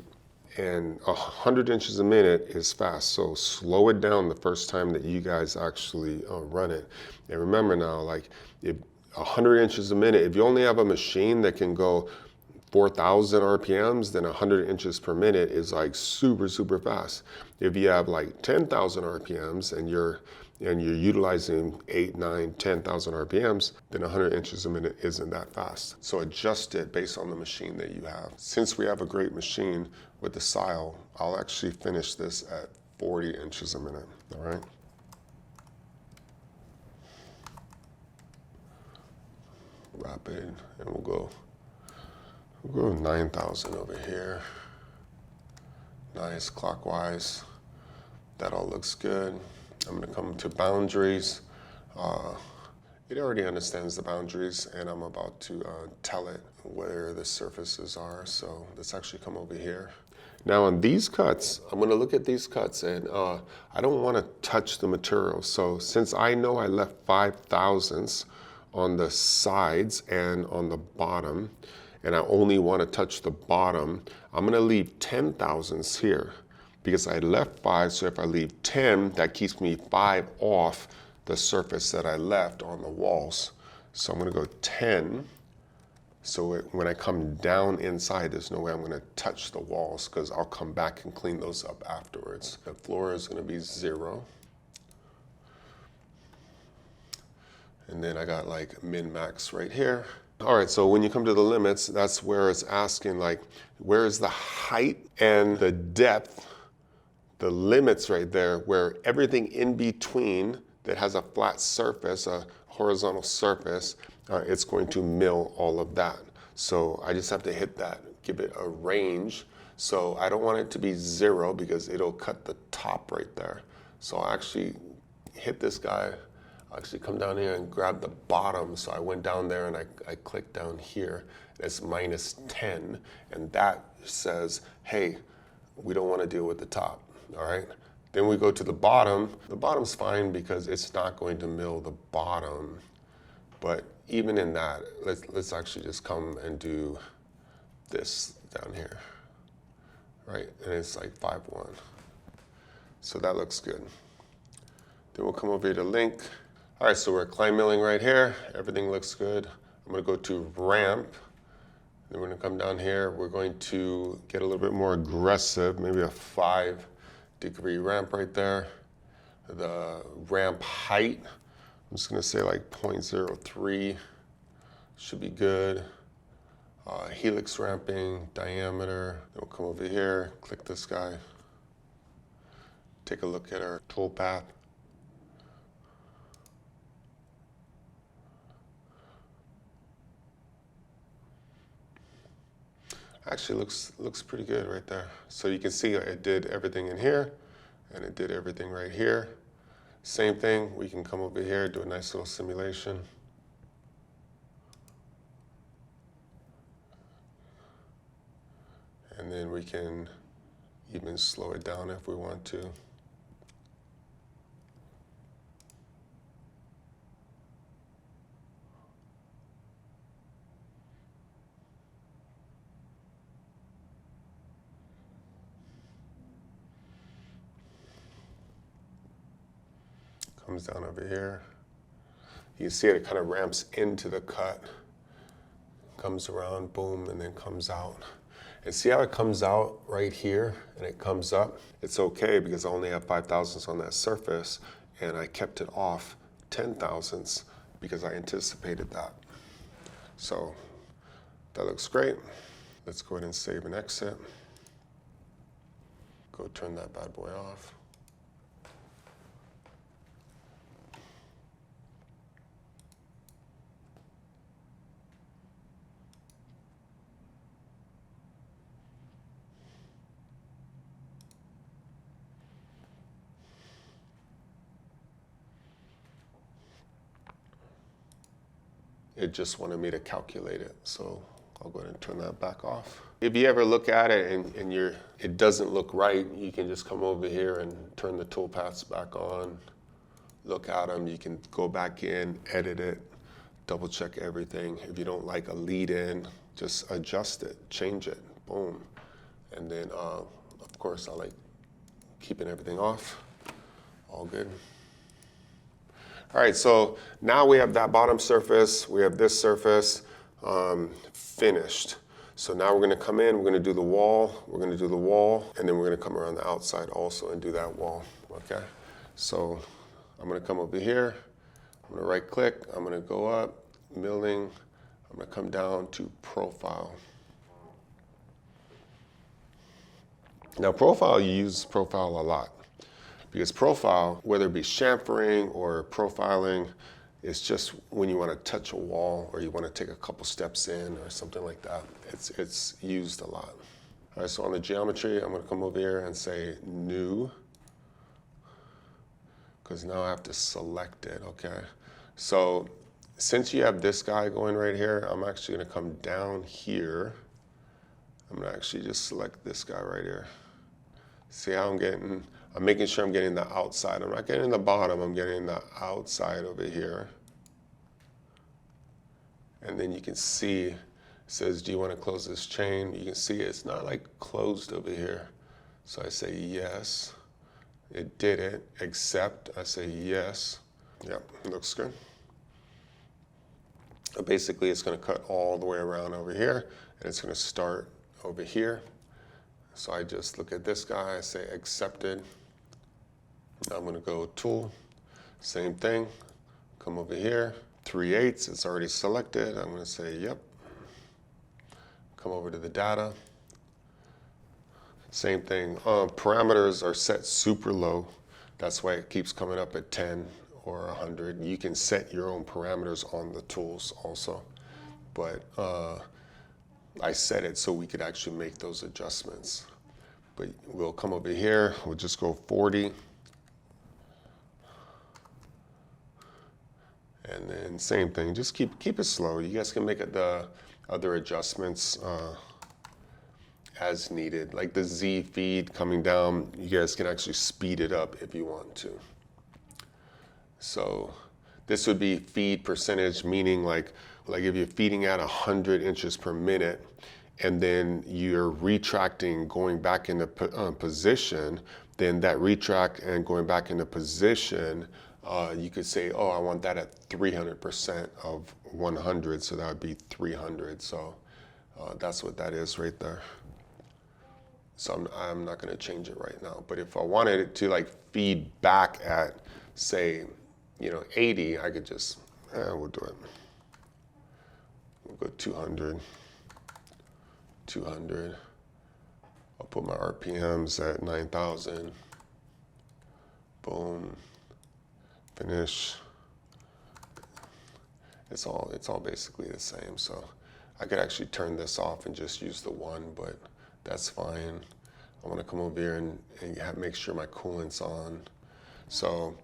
And 100 inches a minute is fast, so slow it down the first time that you guys actually run it. And remember now, like if 100 inches a minute, if you only have a machine that can go 4,000 RPMs, then 100 inches per minute is like super, super fast. If you have like 10,000 RPMs and you're utilizing 8, 9, 10,000 RPMs, then 100 inches a minute isn't that fast. So adjust it based on the machine that you have. Since we have a great machine with the Sile, I'll actually finish this at 40 inches a minute, all right? Rapid, and we'll go 9,000 over here. Nice, clockwise. That all looks good. I'm gonna come to boundaries. It already understands the boundaries, and I'm about to tell it where the surfaces are. So let's actually come over here. Now on these cuts, I'm gonna look at these cuts, and I don't wanna touch the material. So since I know I left 5 thousandths on the sides and on the bottom, and I only want to touch the bottom, I'm going to leave 10 thousandths here because I left 5. So if I leave 10, that keeps me 5 off the surface that I left on the walls. So I'm going to go 10. So when I come down inside, there's no way I'm going to touch the walls because I'll come back and clean those up afterwards. The floor is going to be 0. And then I got like min-max right here. All right, so when you come to the limits, that's where it's asking like, where is the height and the depth, the limits right there, where everything in between that has a flat surface, a horizontal surface, it's going to mill all of that. So I just have to hit that, give it a range. So I don't want it to be 0 because it'll cut the top right there. So I'll actually hit this guy. I'll actually come down here and grab the bottom. So I went down there and I clicked down here. It's -10. And that says, hey, we don't want to deal with the top, all right? Then we go to the bottom. The bottom's fine because it's not going to mill the bottom. But even in that, let's actually just come and do this down here, right? And it's like 5-1. So that looks good. Then we'll come over here to link. All right, so we're climb milling right here. Everything looks good. I'm gonna go to ramp. Then we're gonna come down here. We're going to get a little bit more aggressive, maybe a 5-degree ramp right there. The ramp height, I'm just gonna say like 0.03, should be good. Helix ramping, diameter. Then we'll come over here, click this guy. Take a look at our tool path. Actually looks pretty good right there. So you can see it did everything in here and it did everything right here. Same thing, we can come over here, do a nice little simulation. And then we can even slow it down if we want to. Comes down over here. You can see it kind of ramps into the cut, comes around, boom, and then comes out. And see how it comes out right here and it comes up? It's okay because I only have 5 thousandths on that surface and I kept it off 10 thousandths because I anticipated that. So that looks great. Let's go ahead and save and exit. Go turn that bad boy off. It just wanted me to calculate it, so I'll go ahead and turn that back off. If you ever look at it and it doesn't look right, you can just come over here and turn the toolpaths back on, look at them. You can go back in, edit it, double check everything. If you don't like a lead in, just adjust it, change it, boom. And then, of course, I like keeping everything off, all good. All right, so now we have that bottom surface, we have this surface finished. So now we're gonna come in, we're gonna do the wall, and then we're gonna come around the outside also and do that wall, okay? So I'm gonna come over here, I'm gonna right click, I'm gonna go up, milling, I'm gonna come down to profile. Now profile, you use profile a lot. Because profile, whether it be chamfering or profiling, it's just when you want to touch a wall or you want to take a couple steps in or something like that. It's used a lot. All right, so on the geometry, I'm going to come over here and say new, because now I have to select it, okay? So since you have this guy going right here, I'm actually going to come down here. I'm going to actually just select this guy right here. See how I'm making sure I'm getting the outside. I'm not getting the bottom, I'm getting the outside over here. And then you can see says, do you want to close this chain? You can see it's not like closed over here. So I say yes. It did it. Accept. I say yes. Yep, looks good. Basically, it's going to cut all the way around over here, and it's going to start over here. So I just look at this guy, I say accepted. Now I'm going to go tool, same thing. Come over here, 3/8, it's already selected. I'm going to say yep. Come over to the data. Same thing. Parameters are set super low. That's why it keeps coming up at 10 or 100. You can set your own parameters on the tools also. But I set it so we could actually make those adjustments. But we'll come over here. We'll just go 40. And then same thing. Just keep it slow. You guys can make it the other adjustments as needed. Like the Z feed coming down, you guys can actually speed it up if you want to. So this would be feed percentage, meaning like if you're feeding at 100 inches per minute and then you're retracting, going back into position, then that retract and going back into position, you could say, oh, I want that at 300% of 100, so that would be 300. So that's what that is right there. So I'm not going to change it right now. But if I wanted it to like feed back at, say, 80, I could just, we'll do it. We'll go 200. 200. I'll put my RPMs at 9,000. Boom. Finish. It's all basically the same. So I could actually turn this off and just use the one, but that's fine. I want to come over here and make sure my coolant's on. So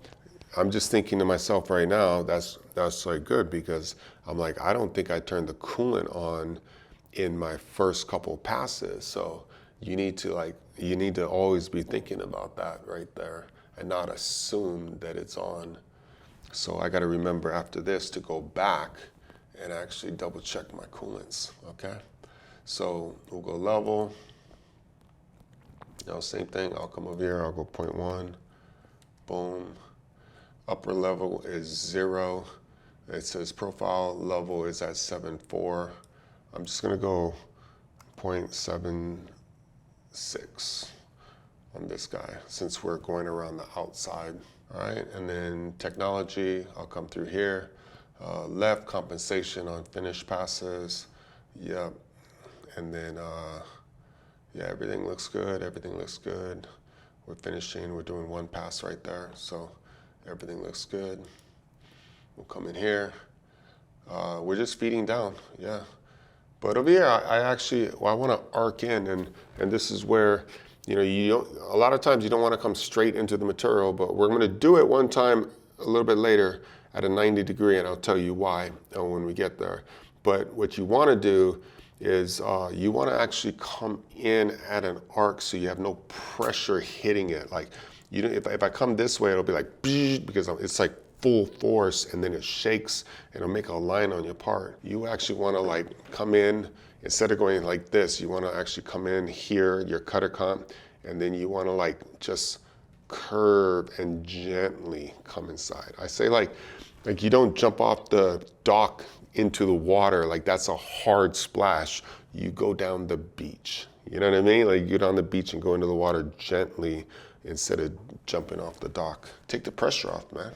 I'm just thinking to myself right now, that's like good, because I'm like, I don't think I turned the coolant on in my first couple passes. So you need to always be thinking about that right there and not assume that it's on. So I got to remember after this to go back and actually double check my coolants, okay? So we'll go level. Now same thing, I'll come over here, I'll go 0.1, boom. Upper level is 0. It says profile level is at 7.4. I'm just gonna go 0.76 on this guy, since we're going around the outside. All right, and then technology, I'll come through here. Left, compensation on finished passes. Yep, and then, yeah, everything looks good, everything looks good. We're finishing, we're doing one pass right there, so everything looks good. We'll come in here. We're just feeding down, yeah. But over here, I want to arc in, and this is where, a lot of times you don't want to come straight into the material, but we're going to do it one time a little bit later at a 90 degree, and I'll tell you why when we get there. But what you want to do is you want to actually come in at an arc so you have no pressure hitting it. Like, if I come this way, it'll be like, because it's like full force, and then it shakes and it'll make a line on your part. You actually want to like come in, instead of going like this, you want to actually come in here, your cutter comp, and then you want to like just curve and gently come inside. I say like you don't jump off the dock into the water, like that's a hard splash. You go down the beach. You know what I mean? Like you go down the beach and go into the water gently instead of jumping off the dock. Take the pressure off, man.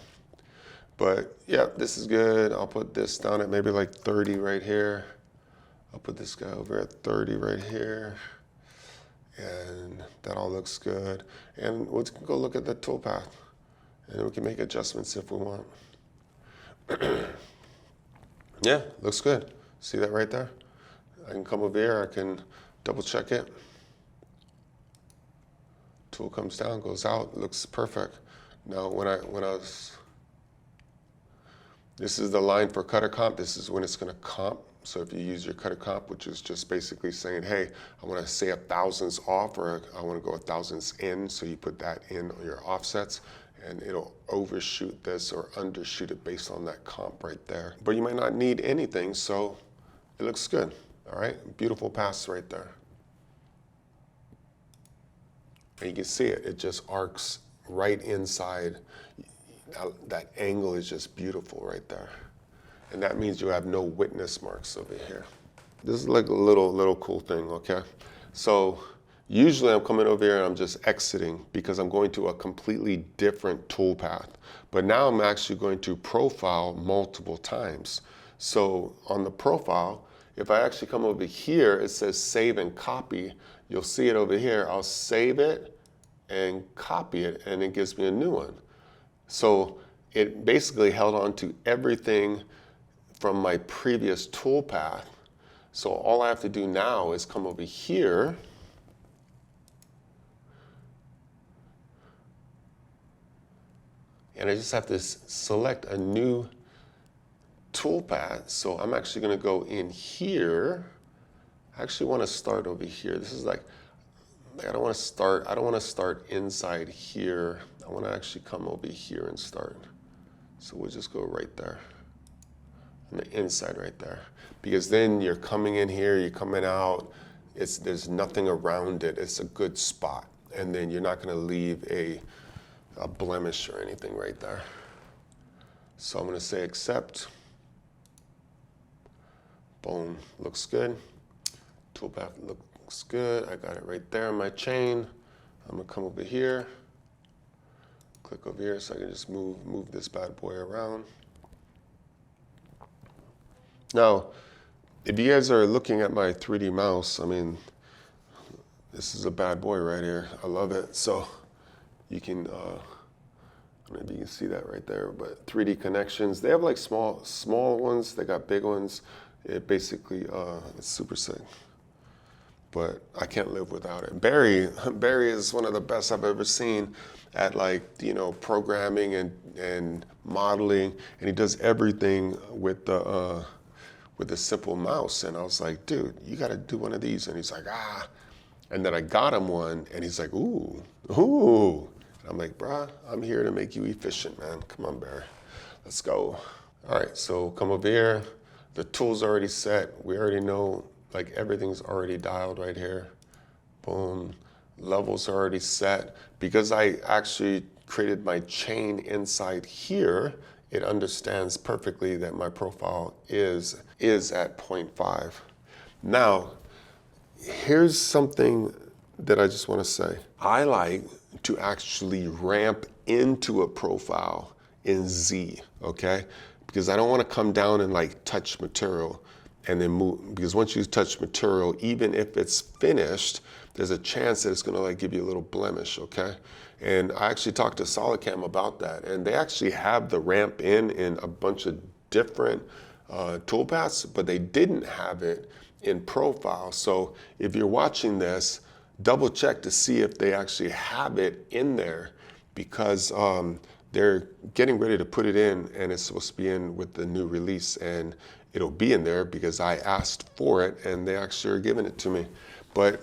But yeah, this is good. I'll put this down at maybe like 30 right here. I'll put this guy over at 30 right here. And that all looks good. And we'll go look at the toolpath, and we can make adjustments if we want. Yeah, looks good. See that right there? I can come over here, I can double check it. Tool comes down, goes out, looks perfect. Now this is the line for cutter comp. This is when it's gonna comp. So if you use your cutter comp, which is just basically saying, hey, I wanna say 1,000ths off, or I wanna go 1,000ths in, so you put that in your offsets, and it'll overshoot this or undershoot it based on that comp right there. But you might not need anything, so it looks good. All right, beautiful pass right there. And you can see it, it just arcs right inside. That angle is just beautiful right there. And that means you have no witness marks over here. This is like a little cool thing, okay? So usually I'm coming over here and I'm just exiting because I'm going to a completely different tool path. But now I'm actually going to profile multiple times. So on the profile, if I actually come over here, it says save and copy. You'll see it over here. I'll save it and copy it, and it gives me a new one. So it basically held on to everything from my previous tool path. So all I have to do now is come over here and I just have to select a new tool path. So I'm actually going to go in here. I actually want to start over here. This is like I don't want to start inside here. I want to actually come over here and start. So we'll just go right there. On the inside right there. Because then you're coming in here, you're coming out, there's nothing around it. It's a good spot. And then you're not going to leave a blemish or anything right there. So I'm going to say accept. Boom, looks good. Toolpath looks good. I got it right there on my chain. I'm going to come over here. Click over here so I can just move this bad boy around. Now, if you guys are looking at my 3D mouse, I mean, this is a bad boy right here. I love it. So you can, maybe you can see that right there, but 3D connections, they have like small ones, they got big ones. It basically, it's super sick. But I can't live without it. Barry is one of the best I've ever seen at programming and modeling, and he does everything with a simple mouse. And I was like, dude, you got to do one of these. And he's like, ah. And then I got him one, and he's like, ooh. And I'm like, bruh, I'm here to make you efficient, man. Come on, Barry, let's go. All right, so come over here. The tool's already set. We already know, like, everything's already dialed right here. Boom. Levels are already set. Because I actually created my chain inside here, it understands perfectly that my profile is at 0.5. Now, here's something that I just want to say. I like to actually ramp into a profile in Z, okay? Because I don't want to come down and like touch material and then move, because once you touch material, even if it's finished, there's a chance that it's going to like give you a little blemish, okay? And I actually talked to SolidCAM about that, and they actually have the ramp in a bunch of different toolpaths, but they didn't have it in profile. So if you're watching this, double check to see if they actually have it in there, because they're getting ready to put it in, and it's supposed to be in with the new release, and it'll be in there because I asked for it, and they actually are giving it to me. But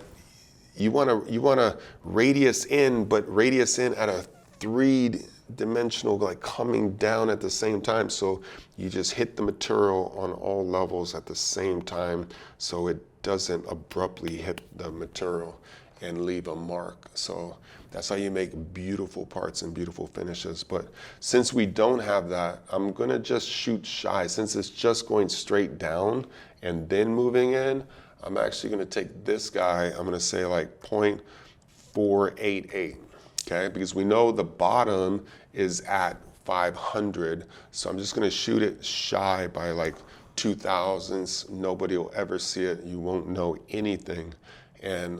you want to radius in, but radius in at a 3-dimensional, like coming down at the same time. So you just hit the material on all levels at the same time, so it doesn't abruptly hit the material and leave a mark. So that's how you make beautiful parts and beautiful finishes. But since we don't have that, I'm gonna just shoot shy. Since it's just going straight down and then moving in, I'm actually gonna take this guy, I'm gonna say like 0.488, okay? Because we know the bottom is at 500, so I'm just gonna shoot it shy by like 2 thousandths. Nobody will ever see it. You won't know anything. And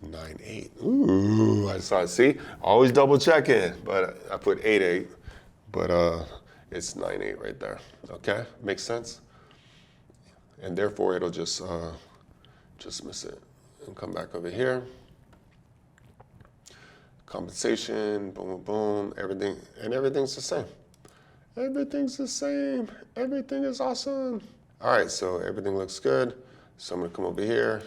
9.8. Ooh, I saw it. See, always double check it. But I put 8.8, but it's 9.8 right there. Okay, makes sense. And therefore, it'll just miss it and come back over here. Compensation, boom, boom, boom, everything, and everything's the same. Everything's the same. Everything is awesome. All right, so everything looks good. So I'm gonna come over here.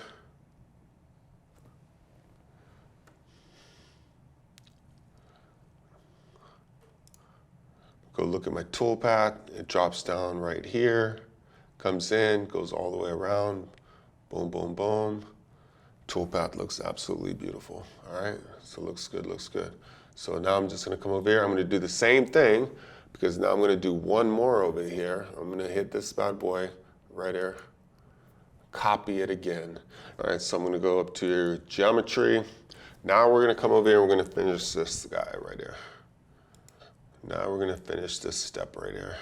Go look at my tool path. It drops down right here, comes in, goes all the way around. Boom, boom, boom. Tool path looks absolutely beautiful. All right, so looks good, looks good. So now I'm just gonna come over here. I'm gonna do the same thing because now I'm gonna do one more over here. I'm gonna hit this bad boy right here, copy it again. All right, so I'm gonna go up to your geometry. Now we're gonna come over here and we're gonna finish this guy right here. Now we're gonna finish this step right here.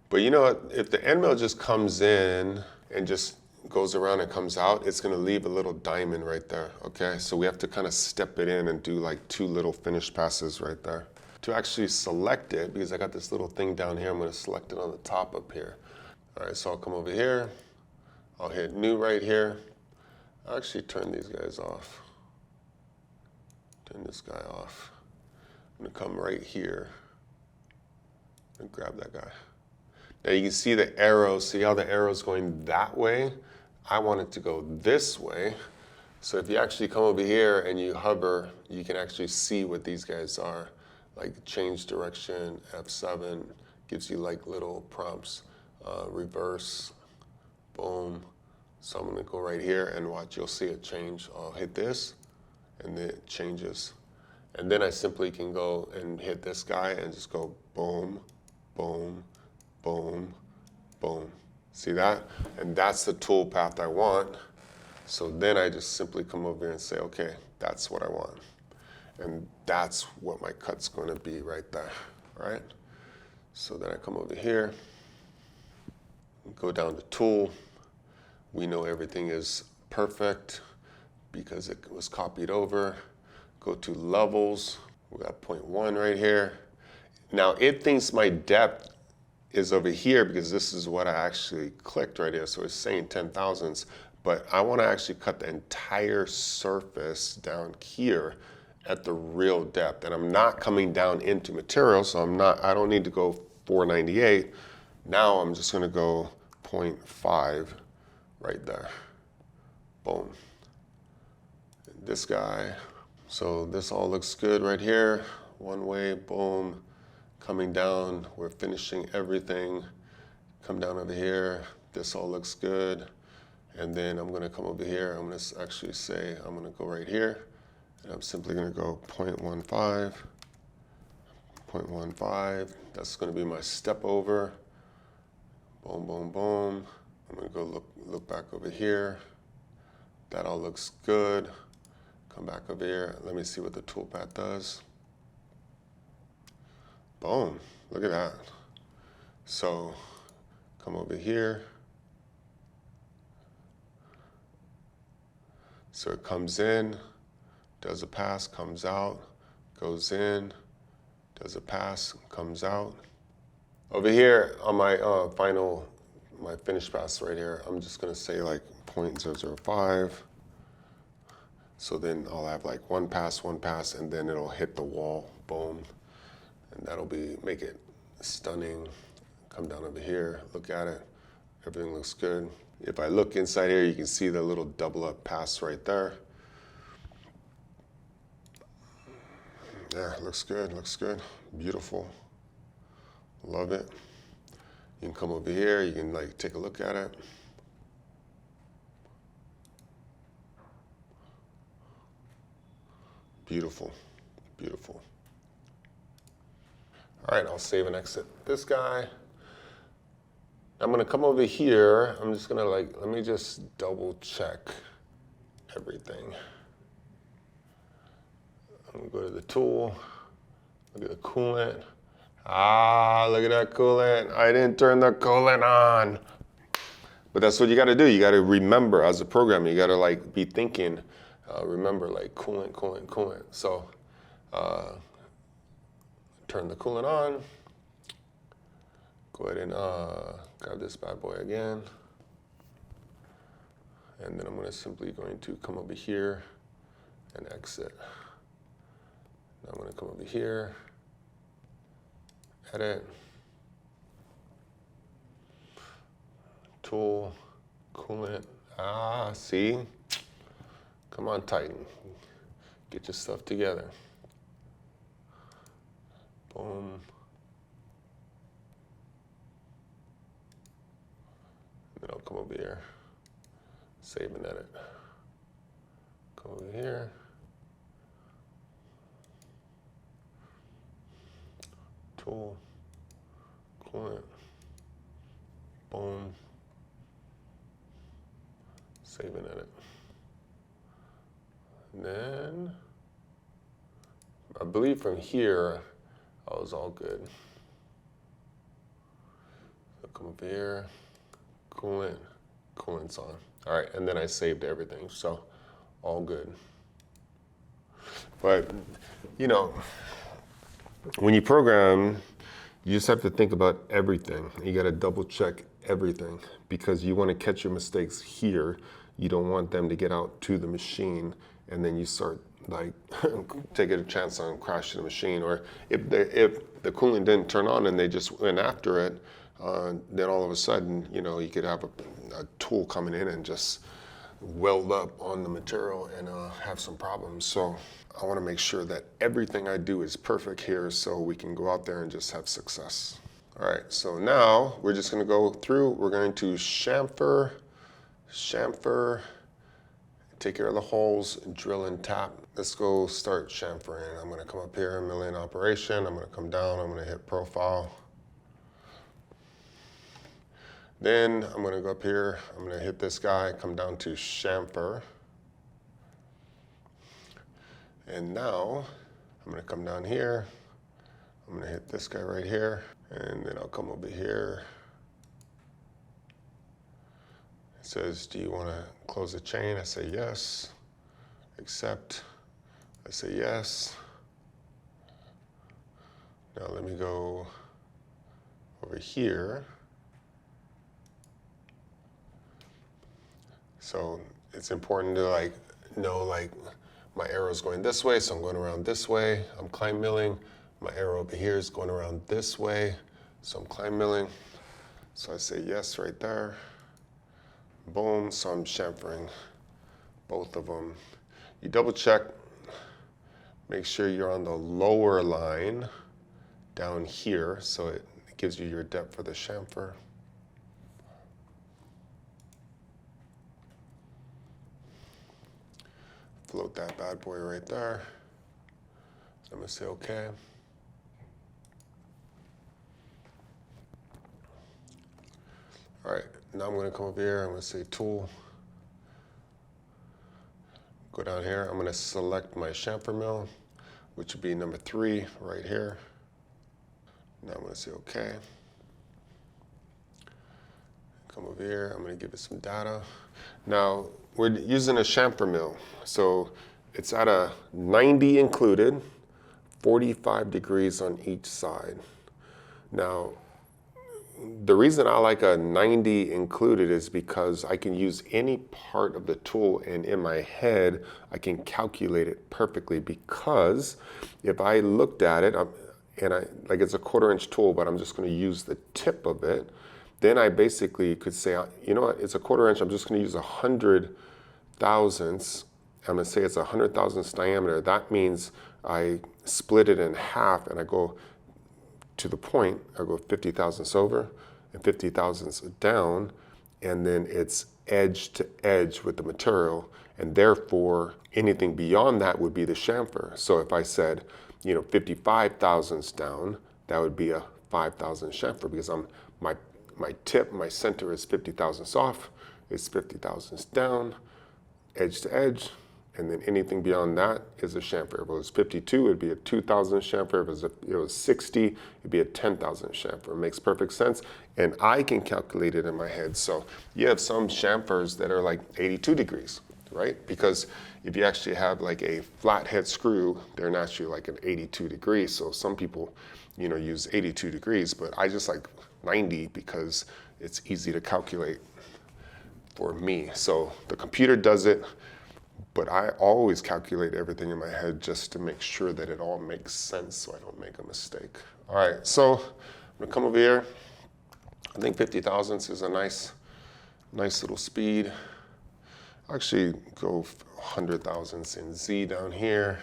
But you know what, if the end mill just comes in and just goes around and comes out, it's gonna leave a little diamond right there, okay? So we have to kind of step it in and do like 2 little finish passes right there. To actually select it, because I got this little thing down here, I'm gonna select it on the top up here. All right, so I'll come over here, I'll hit new right here. I'll actually turn these guys off. Turn this guy off. I'm gonna come right here and grab that guy. Now you can see the arrow, see how the arrow's going that way? I want it to go this way. So if you actually come over here and you hover, you can actually see what these guys are. Like change direction, F7, gives you like little prompts, reverse, boom. So I'm gonna go right here and watch, you'll see it change. I'll hit this and then it changes. And then I simply can go and hit this guy and just go boom, boom, boom, boom. See that? And that's the tool path I want. So then I just simply come over here and say, okay, that's what I want. And that's what my cut's gonna be right there, right? So then I come over here, go down to tool. We know everything is perfect because it was copied over. Go to levels, we got 0.1 right here. Now it thinks my depth is over here because this is what I actually clicked right here. So it's saying 10 thousandths, but I want to actually cut the entire surface down here at the real depth. And I'm not coming down into material, so I don't need to go 498. Now I'm just gonna go 0.5 right there. Boom. And this guy. So this all looks good right here. One way, boom. Coming down, we're finishing everything. Come down over here, this all looks good. And then I'm gonna come over here, I'm gonna actually say, I'm gonna go right here, and I'm simply gonna go 0.15, 0.15, that's gonna be my step over. Boom, boom, boom. I'm gonna go look back over here. That all looks good. Come back over here, let me see what the toolpath does. Boom, look at that. So come over here. So it comes in, does a pass, comes out, goes in, does a pass, comes out. Over here on my my finish pass right here, I'm just gonna say like 0.005. So then I'll have like one pass, and then it'll hit the wall, boom. And that'll make it stunning. Come down over here, look at it. Everything looks good. If I look inside here, you can see the little double up pass right there. Yeah, looks good, looks good. Beautiful. Love it. You can come over here, you can like take a look at it. Beautiful, beautiful. All right, I'll save and exit this guy. I'm gonna come over here. I'm just gonna let me just double check everything. I'm gonna go to the tool, look at the coolant. Ah, look at that coolant. I didn't turn the coolant on. But that's what you gotta do. You gotta remember as a programmer, you gotta be thinking, remember coolant, coolant, coolant. So turn the coolant on. Go ahead and grab this bad boy again. And then I'm simply going to come over here and exit. Now I'm gonna come over here, edit, tool, coolant. Ah, see? Come on, Titan. Get your stuff together. Boom. I'll come over here, save and edit. Come over here. Tool, coolant, boom, save and edit. And then, I believe from here, I was all good. So come over here, coolant's on. All right, and then I saved everything, so all good. But, you know, when you program, you just have to think about everything. You got to double check everything because you want to catch your mistakes here. You don't want them to get out to the machine and then you start like taking a chance on crashing the machine. Or if the coolant didn't turn on and they just went after it, then all of a sudden, you know, you could have a tool coming in and just weld up on the material and have some problems. So I want to make sure that everything I do is perfect here so we can go out there and just have success. All right, so now we're just going to go through. We're going to chamfer, take care of the holes, drill and tap. Let's go start chamfering. I'm going to come up here, milling operation. I'm going to come down. I'm going to hit profile. Then I'm going to go up here. I'm going to hit this guy, come down to chamfer. And now I'm going to come down here. I'm going to hit this guy right here. And then I'll come over here. It says, do you want to close the chain? I say yes. Accept. I say yes. Now let me go over here. So it's important to know my arrow's going this way, so I'm going around this way. I'm climb milling. My arrow over here is going around this way, so I'm climb milling. So I say yes right there. Boom, so I'm chamfering both of them. You double check, make sure you're on the lower line down here, so it gives you your depth for the chamfer. Float that bad boy right there. So I'm gonna say okay. All right, now I'm gonna come over here, I'm gonna say tool. Go down here, I'm gonna select my chamfer mill, which would be number 3 right here. Now I'm gonna say okay. Come over here, I'm gonna give it some data. Now, we're using a chamfer mill, so it's at a 90 included, 45 degrees on each side. Now, the reason I like a 90 included is because I can use any part of the tool, and in my head, I can calculate it perfectly, because if I looked at it, like it's a 1/4 inch tool, but I'm just gonna use the tip of it, then I basically could say, you know what, it's a 1/4 inch, I'm just gonna use 100 thousandths. I'm gonna say it's 100 thousandths diameter. That means I split it in half and I go to the point, I go 50 thousandths over and 50 thousandths down, and then it's edge to edge with the material, and therefore anything beyond that would be the chamfer. So if I said, you know, 55 thousandths down, that would be a 5,000 chamfer, because my tip, my center is 50 thousandths off, it's 50 thousandths down, edge to edge, and then anything beyond that is a chamfer. If it was 52, it'd be a 2,000 chamfer. If it was 60, it'd be a 10,000 chamfer. It makes perfect sense, and I can calculate it in my head. So you have some chamfers that are like 82 degrees, right? Because if you actually have like a flathead screw, they're naturally like an 82 degrees. So some people, you know, use 82 degrees, but I just like 90 because it's easy to calculate for me. So the computer does it, but I always calculate everything in my head just to make sure that it all makes sense so I don't make a mistake. All right, so I'm gonna come over here. I think 50 thousandths is a nice little speed. I'll actually go 100 thousandths in Z down here.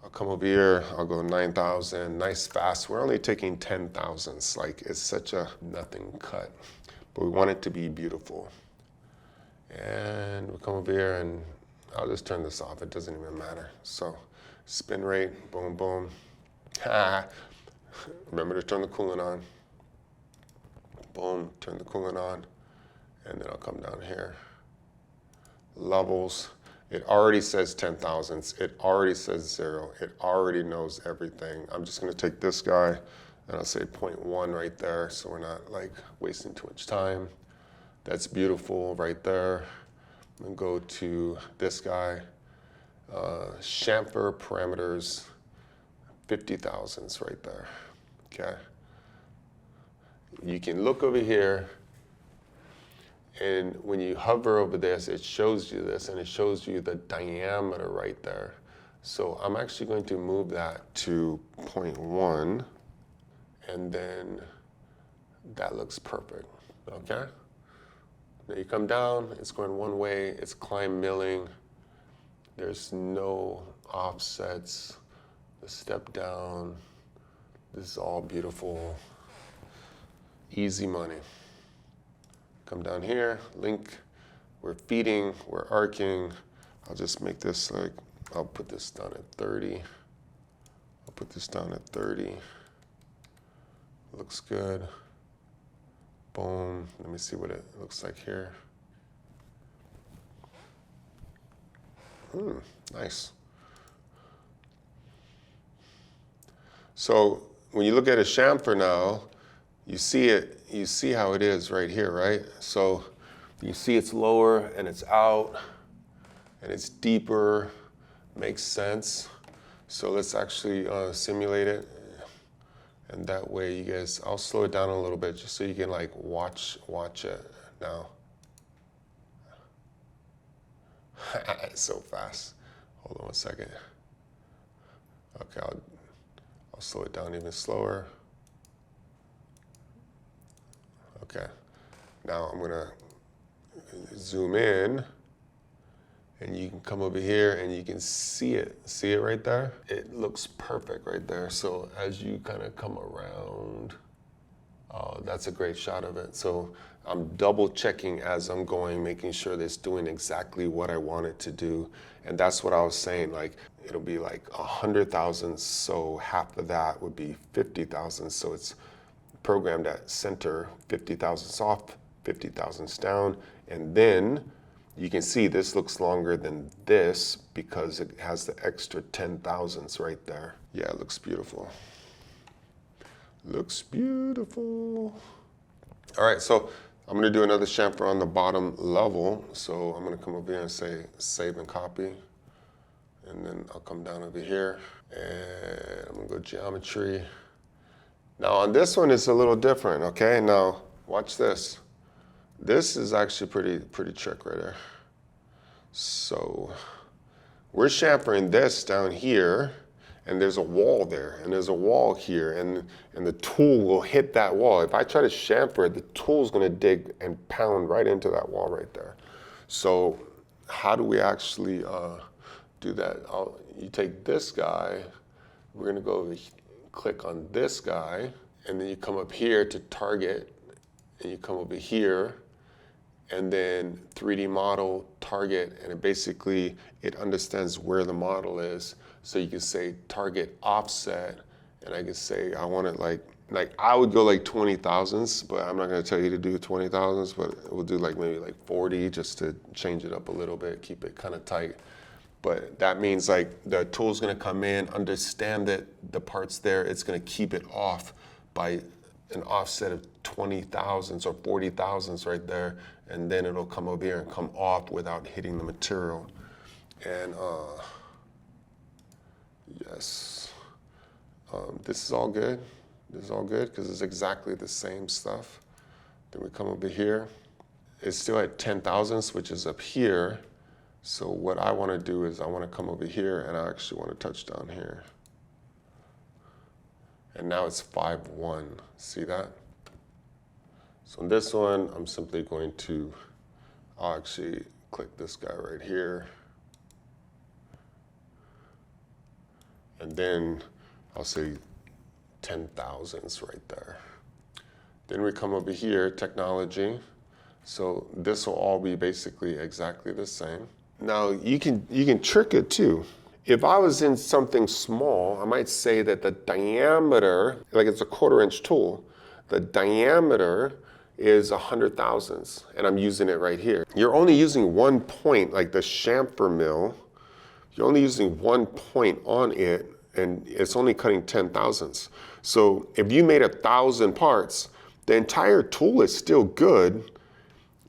I'll come over here, I'll go 9,000, nice fast. We're only taking 10 thousandths, like it's such a nothing cut. but we want it to be beautiful. And we'll come over here and I'll just turn this off. It doesn't even matter. So spin rate, boom, boom. Remember to turn the coolant on. Boom, turn the coolant on. And then I'll come down here. Levels. It already says 10 thousandths. It already says 0. It already knows everything. I'm just going to take this guy and I'll say 0.1 right there so we're not like wasting too much time. That's beautiful right there. I'm going to go to this guy. Chamfer parameters, 50 thousandths right there. Okay. You can look over here, and when you hover over this, it shows you this, and it shows you the diameter right there. So I'm actually going to move that to 0.1, and then that looks perfect, okay? Now you come down, it's going one way, it's climb milling. There's no offsets, the step down. This is all beautiful, easy money. Come down here, link, we're feeding, we're arcing. I'll just make this like, I'll put this down at 30. I'll put this down at 30. Looks good. Boom, let me see what it looks like here. Nice. So when you look at a chamfer now, you see it, you see how it is right here, right? So you see it's lower and it's out and it's deeper, makes sense. So let's actually simulate it. And that way you guys, I'll slow it down a little bit just so you can like watch it now. It's so fast. Hold on one second. Okay, I'll slow it down even slower. Okay, now I'm gonna zoom in and you can come over here and you can see it right there? It looks perfect right there. So as you kind of come around, that's a great shot of it. So I'm double checking as I'm going, making sure that it's doing exactly what I want it to do. And that's what I was saying, like, it'll be like 100 thousandths, so half of that would be 50 thousandths. So it's programmed at center, 50 thousandths off, 50 thousandths down. And then you can see this looks longer than this because it has the extra 10 thousandths right there. Yeah, it looks beautiful. Looks beautiful. All right, so I'm gonna do another chamfer on the bottom level. So I'm gonna come over here and say save and copy. And then I'll come down over here and I'm gonna go geometry. Now on this one, it's a little different, okay? Now, watch this. This is actually pretty trick right there. So we're chamfering this down here, and there's a wall there, and there's a wall here, and the tool will hit that wall. If I try to chamfer it, the tool's gonna dig and pound right into that wall right there. So how do we actually do that? You take this guy, we're gonna go click on this guy, and then you come up here to target, and you come over here, and then 3D model, target, and it understands where the model is. So you can say target offset, and I can say I want it like I would go like 20 thousandths, but I'm not gonna tell you to do 20 thousandths, but we'll do like maybe like 40 just to change it up a little bit, keep it kind of tight. But that means like the tool's gonna come in, understand that the part's there, it's gonna keep it off by an offset of 20 thousandths or 40 thousandths right there, and then it'll come over here and come off without hitting the material. And yes, this is all good. This is all good because it's exactly the same stuff. Then we come over here. It's still at 10 thousandths, which is up here. So what I want to do is I want to come over here and I actually want to touch down here. And now it's 5.1. See that? So in this one, I'm simply going to, I'll actually click this guy right here. And then I'll say 10 thousandths right there. Then we come over here, technology. So this will all be basically exactly the same. Now you can trick it too. If I was in something small, I might say that the diameter, like it's a 1/4 inch tool, the diameter is 100 thousandths, and I'm using it right here. You're only using one point, like the chamfer mill, you're only using one point on it, and it's only cutting 10 thousandths. So if you made 1,000 parts, the entire tool is still good.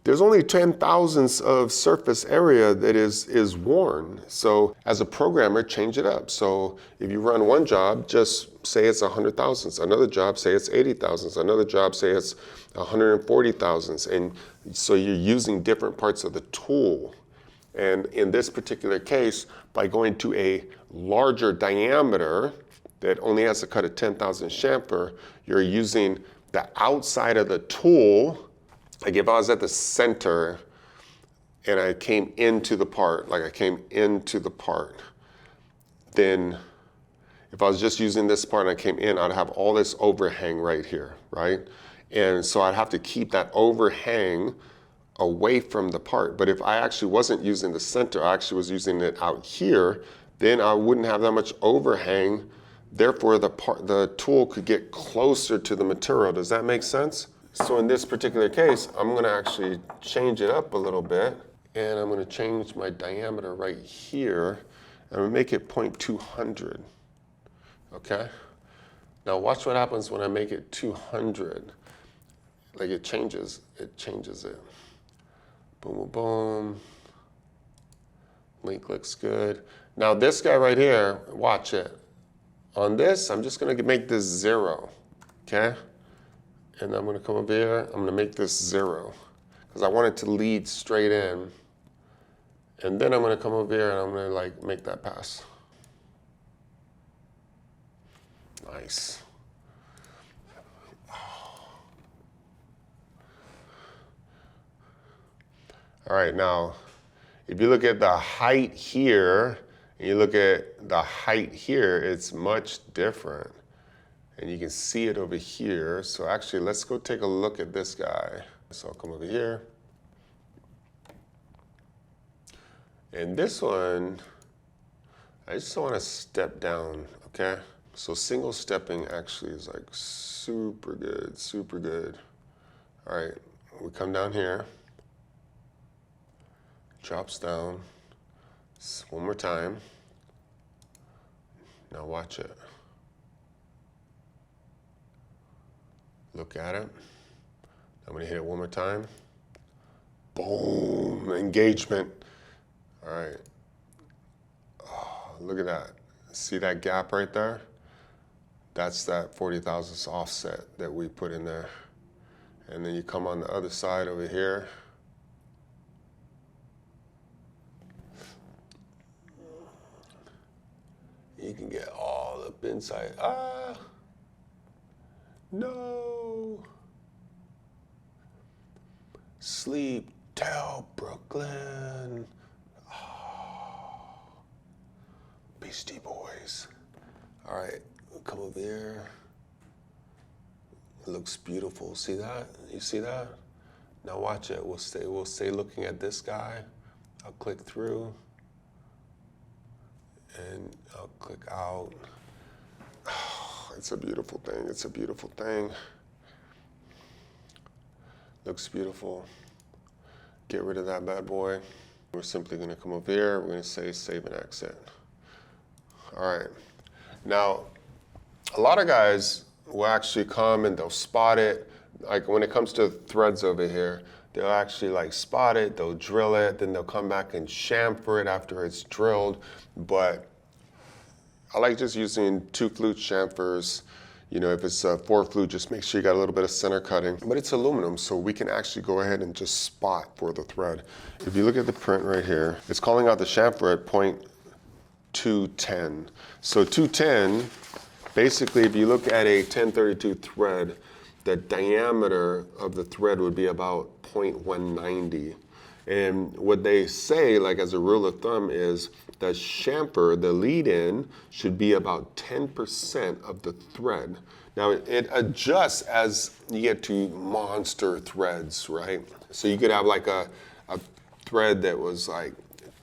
There's only 10 thousandths of surface area that is worn. So as a programmer, change it up. So if you run one job, just say it's 100 thousandths. Another job, say it's 80 thousandths. Another job, say it's 140 thousandths. And so you're using different parts of the tool. And in this particular case, by going to a larger diameter that only has to cut a 10,000 chamfer, you're using the outside of the tool. Like if I was at the center and I came into the part, then if I was just using this part and I came in, I'd have all this overhang right here, right? And so I'd have to keep that overhang away from the part. But if I actually wasn't using the center, I actually was using it out here, then I wouldn't have that much overhang. Therefore, the tool could get closer to the material. Does that make sense? So in this particular case, I'm gonna actually change it up a little bit, and I'm gonna change my diameter right here, and I'm gonna make it 0.200, okay? Now watch what happens when I make it 200. Like it changes it. Boom, boom, boom. Link looks good. Now this guy right here, watch it. On this, I'm just gonna make this 0, okay? And I'm gonna come over here, I'm gonna make this 0, because I want it to lead straight in. And then I'm gonna come over here and I'm gonna like make that pass. Nice. All right, now, if you look at the height here, and you look at the height here, it's much different. And you can see it over here. So actually, let's go take a look at this guy. So I'll come over here. And this one, I just want to step down, okay? So single stepping actually is like super good, super good. All right, we come down here. Drops down. One more time. Now watch it. Look at it. I'm gonna hit it one more time. Boom, engagement. All right. Oh, look at that. See that gap right there? That's that 40 thousandths offset that we put in there. And then you come on the other side over here. You can get all up inside. Ah, no. Sleep till Brooklyn. Oh. Beastie Boys. All right, come over here. It looks beautiful. See that? You see that? Now watch it. We'll stay looking at this guy. I'll click through. And I'll click out. Oh, it's a beautiful thing. It's a beautiful thing. Looks beautiful. Get rid of that bad boy. We're simply gonna come over here. We're gonna say save and exit. All right. Now, a lot of guys will actually come and they'll spot it. Like when it comes to threads over here, they'll actually like spot it, they'll drill it, then they'll come back and chamfer it after it's drilled. But I like just using 2 flute chamfers. You know, if it's a 4 flute, just make sure you got a little bit of center cutting. But it's aluminum, so we can actually go ahead and just spot for the thread. If you look at the print right here, it's calling out the chamfer at 0.210. So 210, basically if you look at a 1032 thread, the diameter of the thread would be about 0.190. And what they say, like as a rule of thumb, is the chamfer, the lead-in, should be about 10% of the thread. Now it adjusts as you get to monster threads, right? So you could have like a thread that was like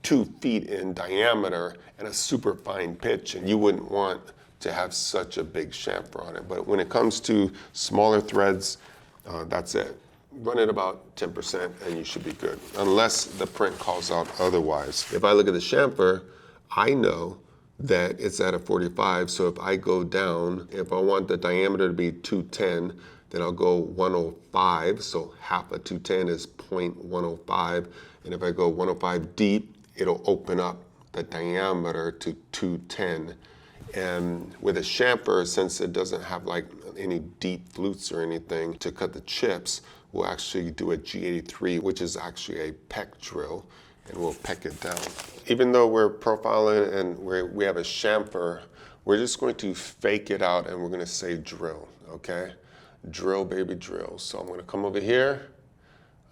2 feet in diameter and a super fine pitch, and you wouldn't want to have such a big chamfer on it. But when it comes to smaller threads, that's it. Run it about 10% and you should be good, unless the print calls out otherwise. If I look at the chamfer, I know that it's at a 45, so if I go down, if I want the diameter to be 210, then I'll go 105, so half of 210 is 0.105, and if I go 105 deep, it'll open up the diameter to 210. And with a chamfer, since it doesn't have like any deep flutes or anything to cut the chips, we'll actually do a G83, which is actually a peck drill, and we'll peck it down. Even though we're profiling and we have a chamfer, we're just going to fake it out and we're gonna say drill, okay? Drill, baby, drill. So I'm gonna come over here,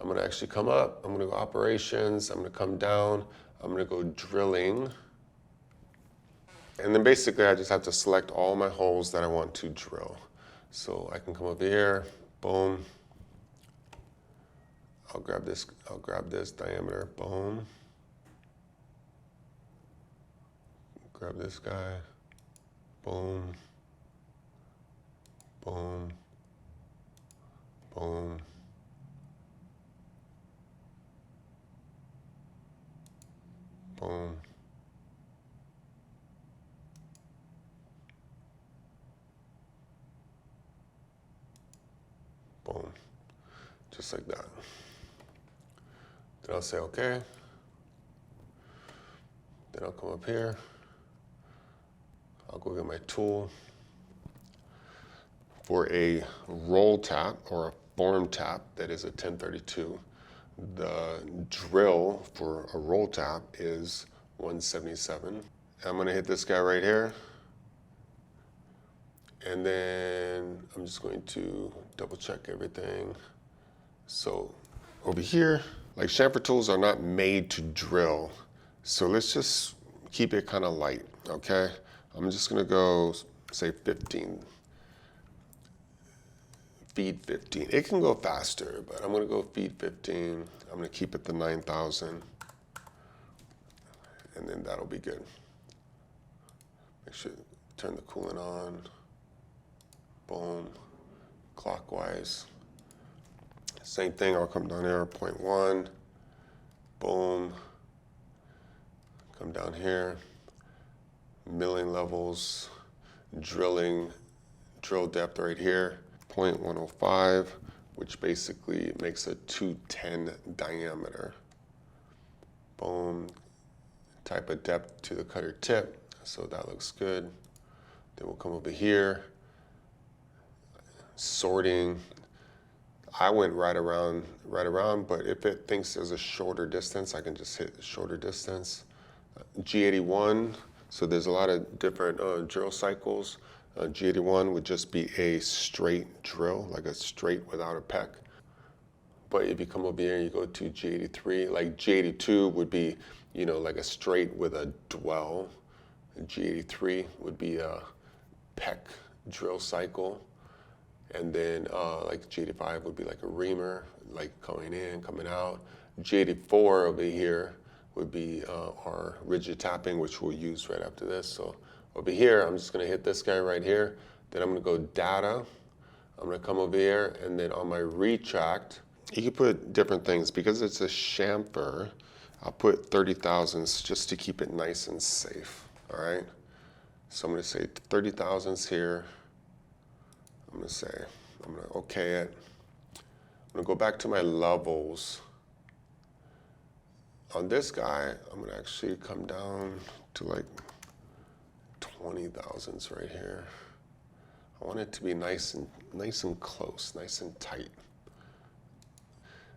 I'm gonna actually come up, I'm gonna go operations, I'm gonna come down, I'm gonna go drilling. And then basically I just have to select all my holes that I want to drill. So I can come over here, boom. I'll grab this diameter, boom. Grab this guy, boom, boom, boom. Boom. Boom. Just like that. Then I'll say okay. Then I'll come up here. I'll go get my tool. For a roll tap or a form tap that is a 1032, the drill for a roll tap is 177. I'm gonna hit this guy right here. And then I'm just going to double check everything. So over here, like chamfer tools are not made to drill. So let's just keep it kind of light, okay? I'm just gonna go say 15. Feed 15. It can go faster, but I'm gonna go feed 15. I'm gonna keep it to 9,000. And then that'll be good. Make sure, turn the coolant on. Boom, clockwise. Same thing, I'll come down here, 0.1. Boom. Come down here. Milling levels, drill depth right here. 0.105, which basically makes a 210 diameter. Boom, type of depth to the cutter tip, so that looks good. Then we'll come over here, sorting. I went right around, but if it thinks there's a shorter distance, I can just hit shorter distance. G81, so there's a lot of different drill cycles. G81 would just be a straight drill, like a straight without a peck. But if you come over here and you go to G83, like G82 would be, you know, like a straight with a dwell. G83 would be a peck drill cycle. And then like G85 would be like a reamer, like coming in, coming out. G84 over here would be our rigid tapping, which we'll use right after this. So over here, I'm just gonna hit this guy right here. Then I'm gonna go data. I'm gonna come over here, and then on my retract, you can put different things. Because it's a chamfer, I'll put 30 thousandths just to keep it nice and safe, all right? So I'm gonna say 30 thousandths here. I'm gonna okay it. I'm gonna go back to my levels. On this guy, I'm gonna actually come down to like 20 thousandths right here. I want it to be nice and close, nice and tight.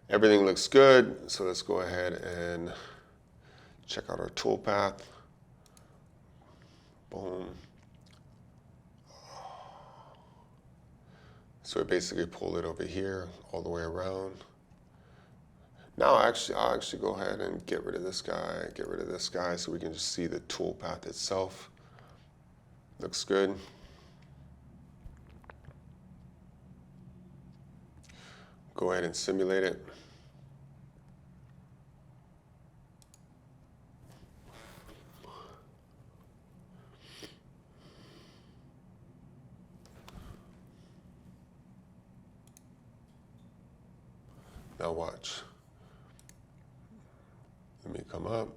Everything looks good, so let's go ahead and check out our tool path. Boom. So it basically pulled it over here, all the way around. Now I'll actually go ahead and get rid of this guy, so we can just see the tool path itself. Looks good. go ahead and simulate it. Now watch. Let me come up.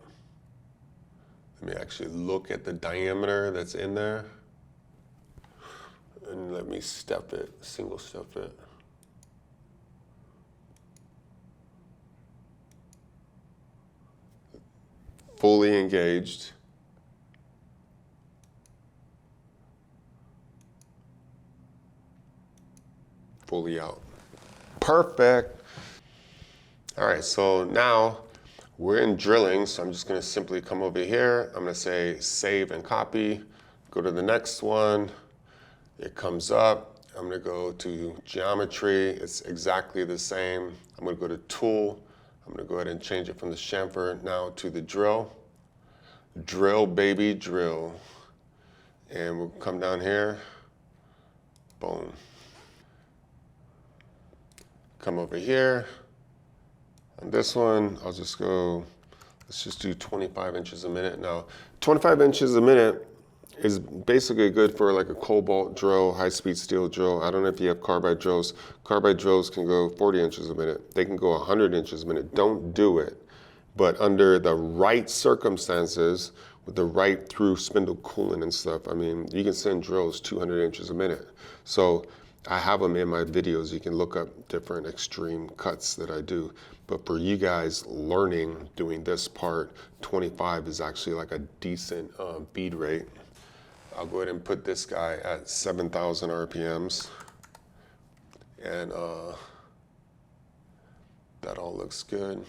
Let me actually look at the diameter that's in there. And let me step it, single step it. Fully engaged. Fully out. Perfect. All right, so now we're in drilling, so I'm just gonna simply come over here. I'm gonna say save and copy. Go to the next one. It comes up. I'm gonna go to geometry. It's exactly the same. I'm gonna go to tool. I'm gonna go ahead and change it from the chamfer now to the drill. Drill, baby, drill. And we'll come down here. Boom. Come over here. On this one, I'll just go, let's just do 25 inches a minute. Now, 25 inches a minute is basically good for like a cobalt drill, high-speed steel drill. I don't know if you have carbide drills. Carbide drills can go 40 inches a minute. They can go 100 inches a minute. Don't do it. But under the right circumstances, with the right through spindle coolant and stuff, I mean, you can send drills 200 inches a minute. So I have them in my videos. You can look up different extreme cuts that I do. But for you guys learning, doing this part, 25 is actually like a decent bead rate. I'll go ahead and put this guy at 7,000 RPMs. And that all looks good.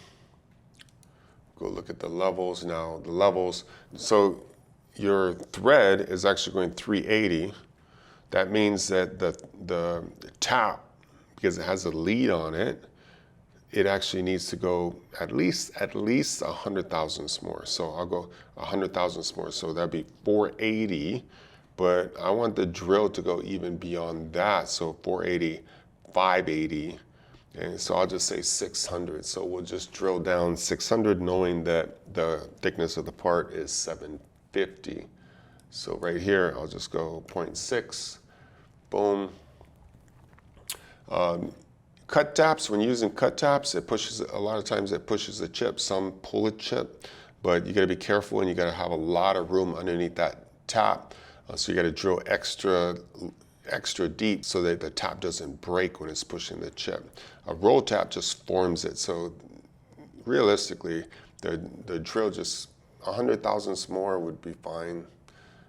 Go look at the levels now. The levels, so your thread is actually going 380. That means that the tap, because it has a lead on it, it actually needs to go at least 100 thousandths more. So I'll go 100 thousandths more. So that'd be 480, but I want the drill to go even beyond that. So 480, 580, and so I'll just say 600. So we'll just drill down 600 knowing that the thickness of the part is 750. So right here, I'll just go 0.6, boom. Cut taps, when using cut taps, it pushes, a lot of times it pushes the chip. Some pull a chip, but you gotta be careful and you gotta have a lot of room underneath that tap. So you gotta drill extra deep so that the tap doesn't break when it's pushing the chip. A roll tap just forms it. So realistically, the drill just 100 thousandths more would be fine.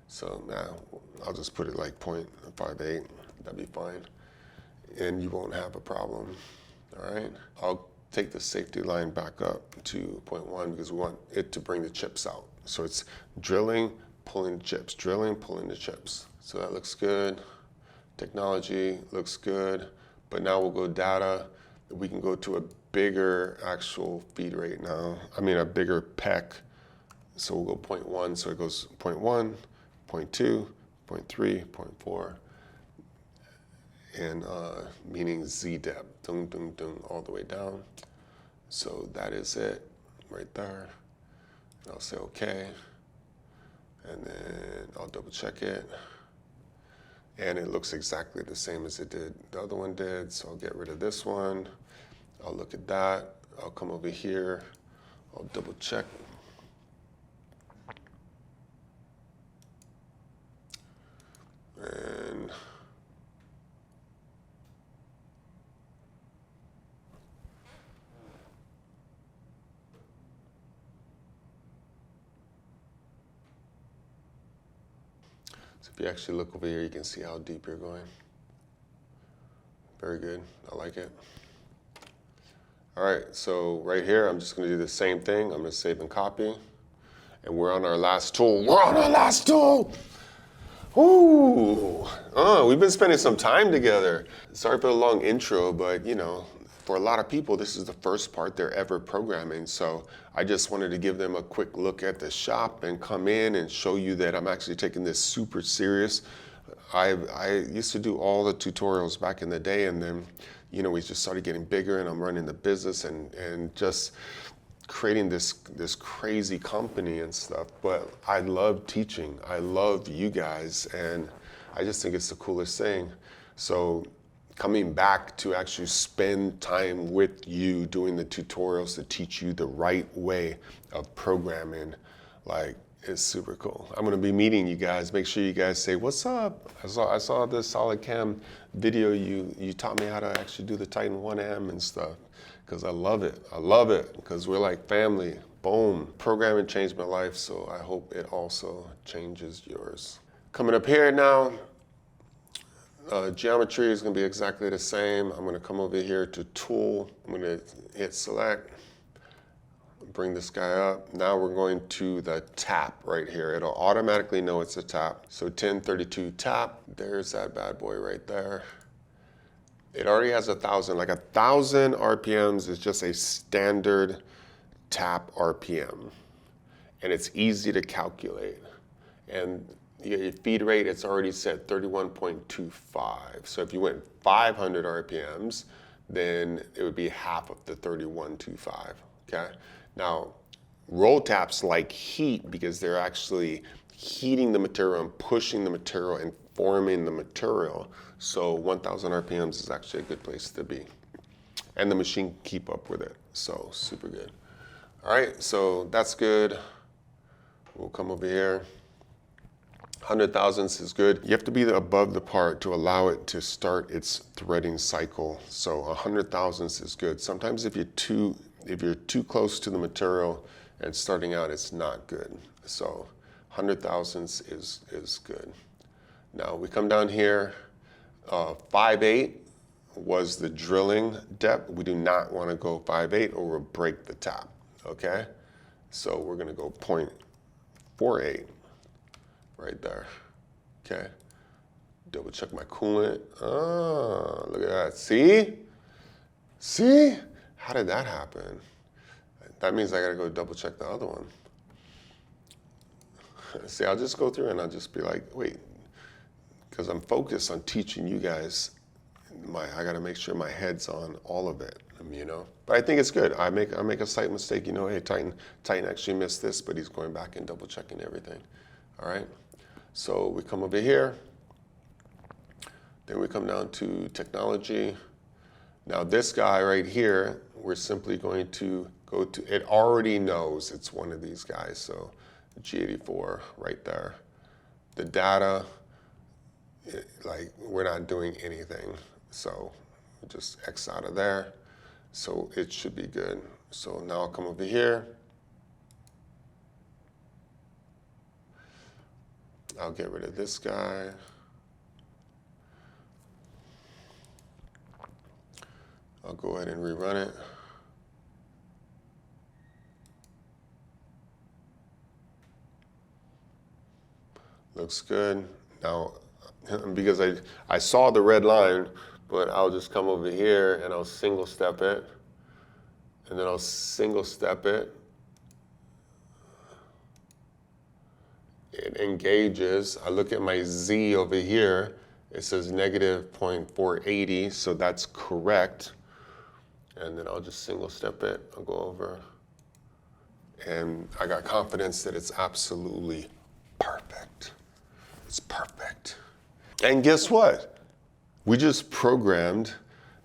So now I'll just put it like 0.58, that'd be fine. And you won't have a problem, all right? I'll take the safety line back up to 0.1 because we want it to bring the chips out. So it's drilling, pulling the chips, drilling, pulling the chips. So that looks good. Technology looks good, but now we'll go data. We can go to a bigger actual feed rate now. I mean, a bigger PEC. So we'll go 0.1, so it goes 0.1, 0.2, 0.3, 0.4. And meaning Z depth, dung, dung, dung, all the way down. So that is it right there. And I'll say okay. And then I'll double check it. And it looks exactly the same as it did, the other one did. So I'll get rid of this one. I'll look at that. I'll come over here. I'll double check. And so if you actually look over here, you can see how deep you're going. Very good, I like it. All right, so right here, I'm just gonna do the same thing. I'm gonna save and copy. And we're on our last tool. We're on our last tool! Ooh, we've been spending some time together. Sorry for the long intro, but you know, for a lot of people, this is the first part they're ever programming. So I just wanted to give them a quick look at the shop and come in and show you that I'm actually taking this super serious. I used to do all the tutorials back in the day, and then you know, we just started getting bigger, and I'm running the business and just creating this crazy company and stuff. But I love teaching. I love you guys, and I just think it's the coolest thing. So coming back to actually spend time with you doing the tutorials to teach you the right way of programming, like, it's super cool. I'm gonna be meeting you guys. Make sure you guys say, what's up? I saw this SolidCAM video. You taught me how to actually do the TITAN-1M and stuff, because I love it. I love it, because we're like family. Boom. Programming changed my life, so I hope it also changes yours. Coming up here now, geometry is going to be exactly the same. I'm going to come over here to Tool. I'm going to hit Select, bring this guy up. Now we're going to the tap right here. It'll automatically know it's a tap. So 1032 tap. There's that bad boy right there. It already has 1,000. Like 1,000 RPMs is just a standard tap RPM. And it's easy to calculate. And your feed rate, it's already set 31.25. So if you went 500 RPMs, then it would be half of the 31.25, okay? Now, roll taps like heat because they're actually heating the material and pushing the material and forming the material. So 1,000 RPMs is actually a good place to be. And the machine can keep up with it, so super good. All right, so that's good. We'll come over here. 100 thousandths is good. You have to be above the part to allow it to start its threading cycle. So 100 thousandths is good. Sometimes if you're too close to the material and starting out, it's not good. So 100 thousandths is good. Now we come down here. 5/8 was the drilling depth. We do not want to go 5/8 or we'll break the tap. Okay, so we're gonna go 0.48. Right there, okay? Double check my coolant. Oh, look at that, see? See? How did that happen? That means I gotta go double check the other one. See, I'll just go through and I'll just be like, wait, because I'm focused on teaching you guys. I gotta make sure my head's on all of it, you know? But I think it's good. I make a slight mistake, you know, hey, Titan actually missed this, but he's going back and double checking everything, all right? So we come over here, then we come down to technology. Now this guy right here, we're simply going to go to, it already knows it's one of these guys, so G84 right there. The data, like we're not doing anything, so just X out of there, so it should be good. So now I'll come over here. I'll get rid of this guy. I'll go ahead and rerun it. Looks good. Now, because I saw the red line, but I'll just come over here and I'll single step it. And then I'll single step it. It engages. I look at my Z over here. It says negative 0.480, so that's correct. And then I'll just single step it. I'll go over. And I got confidence that it's absolutely perfect. It's perfect. And guess what? We just programmed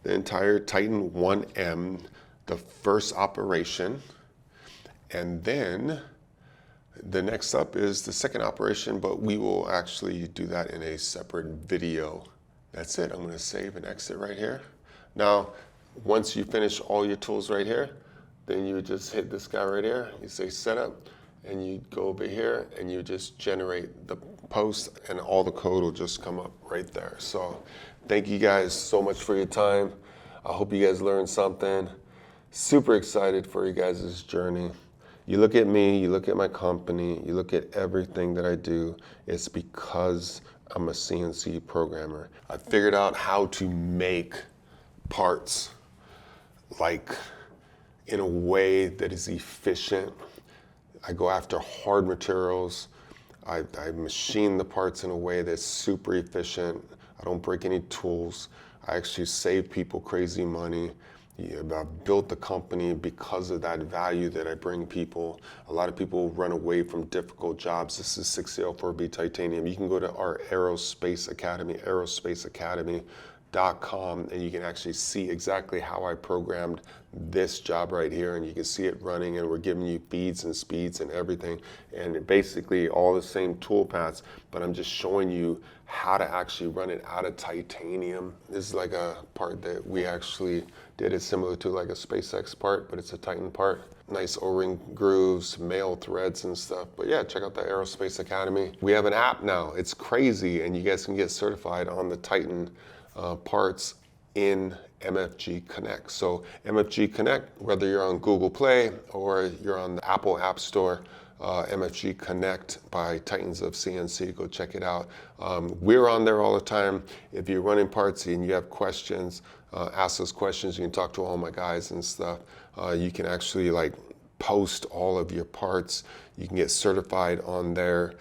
the entire TITAN-1M, the first operation. And then the next up is the second operation, but we will actually do that in a separate video. That's it. I'm going to save and exit right here. Now, once you finish all your tools right here, then you just hit this guy right here. You say setup, and you go over here, and you just generate the post, and all the code will just come up right there. So thank you guys so much for your time. I hope you guys learned something. Super excited for you guys' journey. You look at me, you look at my company, you look at everything that I do, it's because I'm a CNC programmer. I figured out how to make parts like in a way that is efficient. I go after hard materials. I machine the parts in a way that's super efficient. I don't break any tools. I actually save people crazy money. Yeah, I built the company because of that value that I bring people. A lot of people run away from difficult jobs. This is 604B titanium. You can go to our Aerospace Academy, aerospaceacademy.com, and you can actually see exactly how I programmed this job right here, and you can see it running, and we're giving you feeds and speeds and everything, and basically all the same tool paths, but I'm just showing you how to actually run it out of titanium. This is like a part that we actually did. It's similar to like a SpaceX part, but it's a Titan part. Nice O-ring grooves, male threads and stuff. But yeah, check out the Aerospace Academy. We have an app now. It's crazy, and you guys can get certified on the Titan parts in MFG Connect. So MFG Connect, whether you're on Google Play or you're on the Apple App Store, MFG Connect by Titans of CNC, go check it out. We're on there all the time. If you're running parts and you have questions, ask us questions. You can talk to all my guys and stuff. You can actually like post all of your parts. You can get certified on there,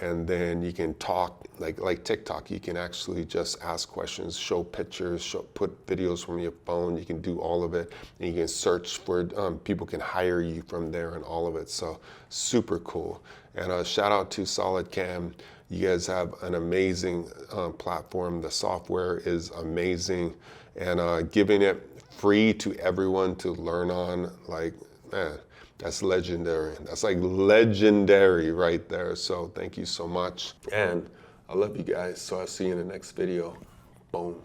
and then you can talk like TikTok. You can actually just ask questions, show pictures, put videos from your phone. You can do all of it, and you can search for people can hire you from there and all of it. So super cool. And shout out to SolidCAM. You guys have an amazing platform. The software is amazing, and giving it free to everyone to learn on, like, man, that's legendary. That's like legendary right there. So thank you so much. And I love you guys. So I'll see you in the next video. Boom.